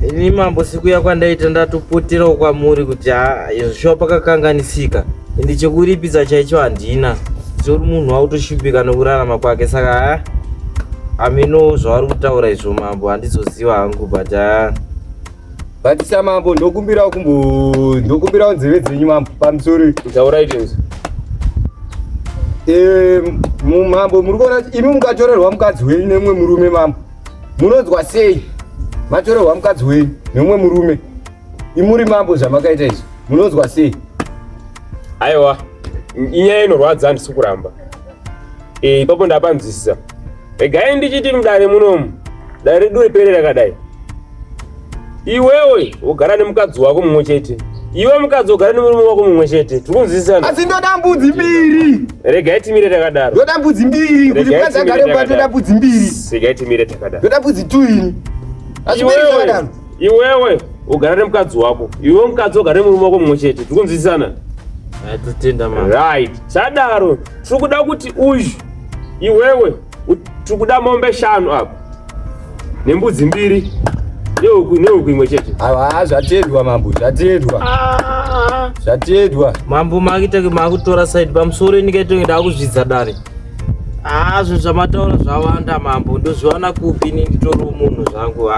Ini mambo sikuya kwandaita ndatopoterawo kwamuri kuti izvo pakakanganisika ende chekuripidza chaicho handina. Tori munhu wakutoshupika nokurarama kwake saka amino zvavari kutaura izvo mambo handizoziva hangu but Batisa mambo ndokumbirawo nzeve dzenyu mambo pamusoro. Taura itenzi. Mambo muri kuona imi mukatorerwa mukadzi wenyu nemumwe murume mambo. Munonzwa sei? Matorerwa mukadzi wenyu nemumwe murume. Imuri mambo zvamakaita izvi. Munonzwa sei? Aiwa, inyaya inorwadza handisi kuramba. Ipapo ndapanzwisisa. Regai ndichiti mudare munomu. Dare redu ripere rakadai. Iwewe ugara nemukadzi wako mumwe chete. Iwe mukadzi ugara nemurume wako mumwe chete. Tikunzwisisana. Asi ndoda mbudzi mbiri. Regai timire takadaro. Ndoda mbudzi mbiri kuti mukadzi agare mukati ndoda mbudzi mbiri. Regai timire takadaro. Ndoda mbudzi 2 ini. Asi iwewe ugara nemukadzi wako. Iwe mukadzi ugara nemurume wako mumwe chete. Tikunzwisisana. Totenda mambo. Right. Sadaro tiri kuda kuti uyu iwewe tiri kuda mombe 5 apo. Nembudzi 2. Neuku imwe chete. Zvatendwa mambo, zvatendwa. Mambo makutora side pamusoro ndikaito ndakuzvidza dare. Zvinhu zvamataura zvawanda mambo ndozviwana kupi nditoriwo munhu zvangu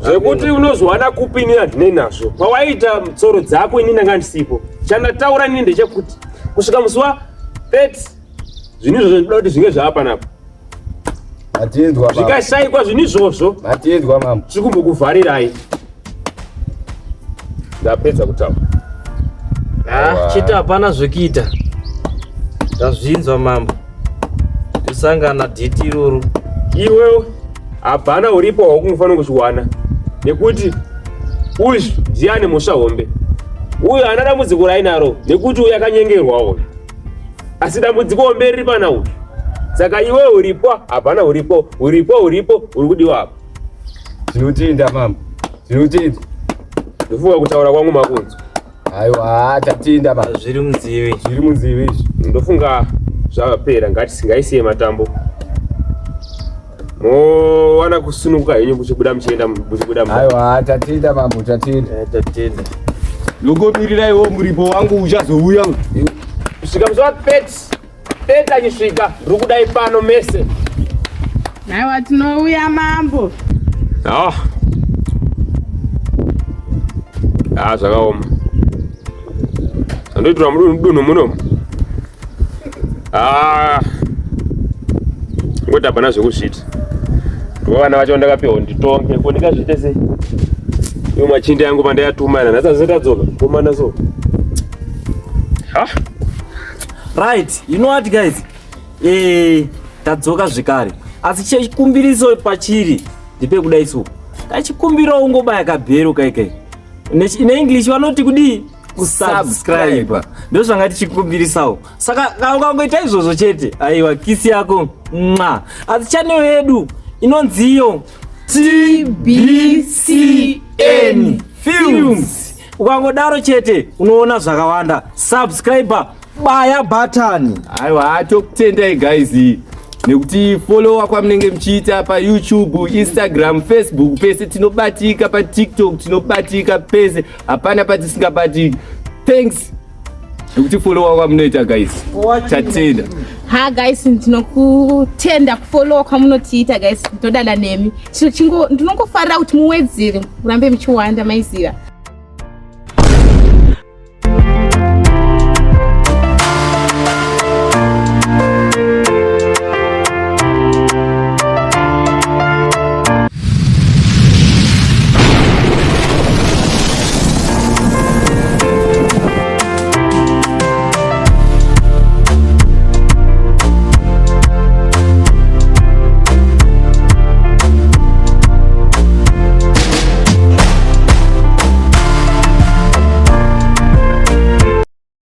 zvekuti unozviwana kupi ini handinei nazvo. Pawaita tsoro dzako ini ndanga ndisipo. Chandataura ini ndechekuti kusvika musi wa30 zvinhu izvozvo ndinoda kuti zvinge zvaapanapa. Matendwa mambo. Zvikashayikwa zvinhu izvozvo. Matendwa mambo. Tiri kumbokuvharirai. Ndapedza kutaura. Chiti hapana zvokuita. Ndazvinzwa mambo. Tosangana dhiti iroro. Iwewe hapana uripo hwakungofanira kuchiwana. Nekuti uyu ndiani musha hombe. Uyu haana dambudziko rainaro nekuti uyu akanyengerwawo. Asi dambudziko hombe riri pana uyu. Saka iwe uripo hapana uripo uri kudiwa apa. Tinotenda mambo. Tinotenda. Ndofunga kutaura kwangu makunzo. Aiwa tatenda mambo. Zviri munzivi izvi. Ndofunga zvapera ngati singaisiye matambo. Mowana kusunuka yenyu muchibuda muchienda muchibuda. Aiwa tatenda mambo tatenda. Tatenda. Nongomirirai muripo wangu uchazouya. Kusvika musi wa30 achisvika ruri kudai pano mese. Aiwa tinouya mambo. Zvakaoma. Andoitora mudunhu munomu. Ngoti hapana zvekuzvita. Vana vacho ndakapiwa nditonge ko ndingazviite sei? machinda yangu mandayatumana nhasi azotadzoka komana so. Right, you know what guys? Tadzoka zvekare. Asi chikumbiriso pachiri ndepekudai so. Tachikumbira ungobaya kabhero kaikai. In English vanoti kudi kusubscribe. Ndo zvanga tichikumbirisawo. Saka ukangoita izvozvo chete, aiwa kisi yako mwa. Asi channel yedu inonziyo TBCN Films. Ukangodaro chete unoona zvakawanda. Subscriber baya button. Aiwa atokutendai guys. Nekuti follow kwamunenge muchiita pa YouTube, Instagram, Facebook, pese tinobatika pa TikTok, tinobatika pese hapana patisingabatiki. Thanks. Nekuti follow kwamunoita guys. Tatenda. Ha guys, ndinokutenda kufollow kwamunotiita guys. Ndodala nemi. Ndinongofarira kuti muwedzere murambe muchiwanda maiziva.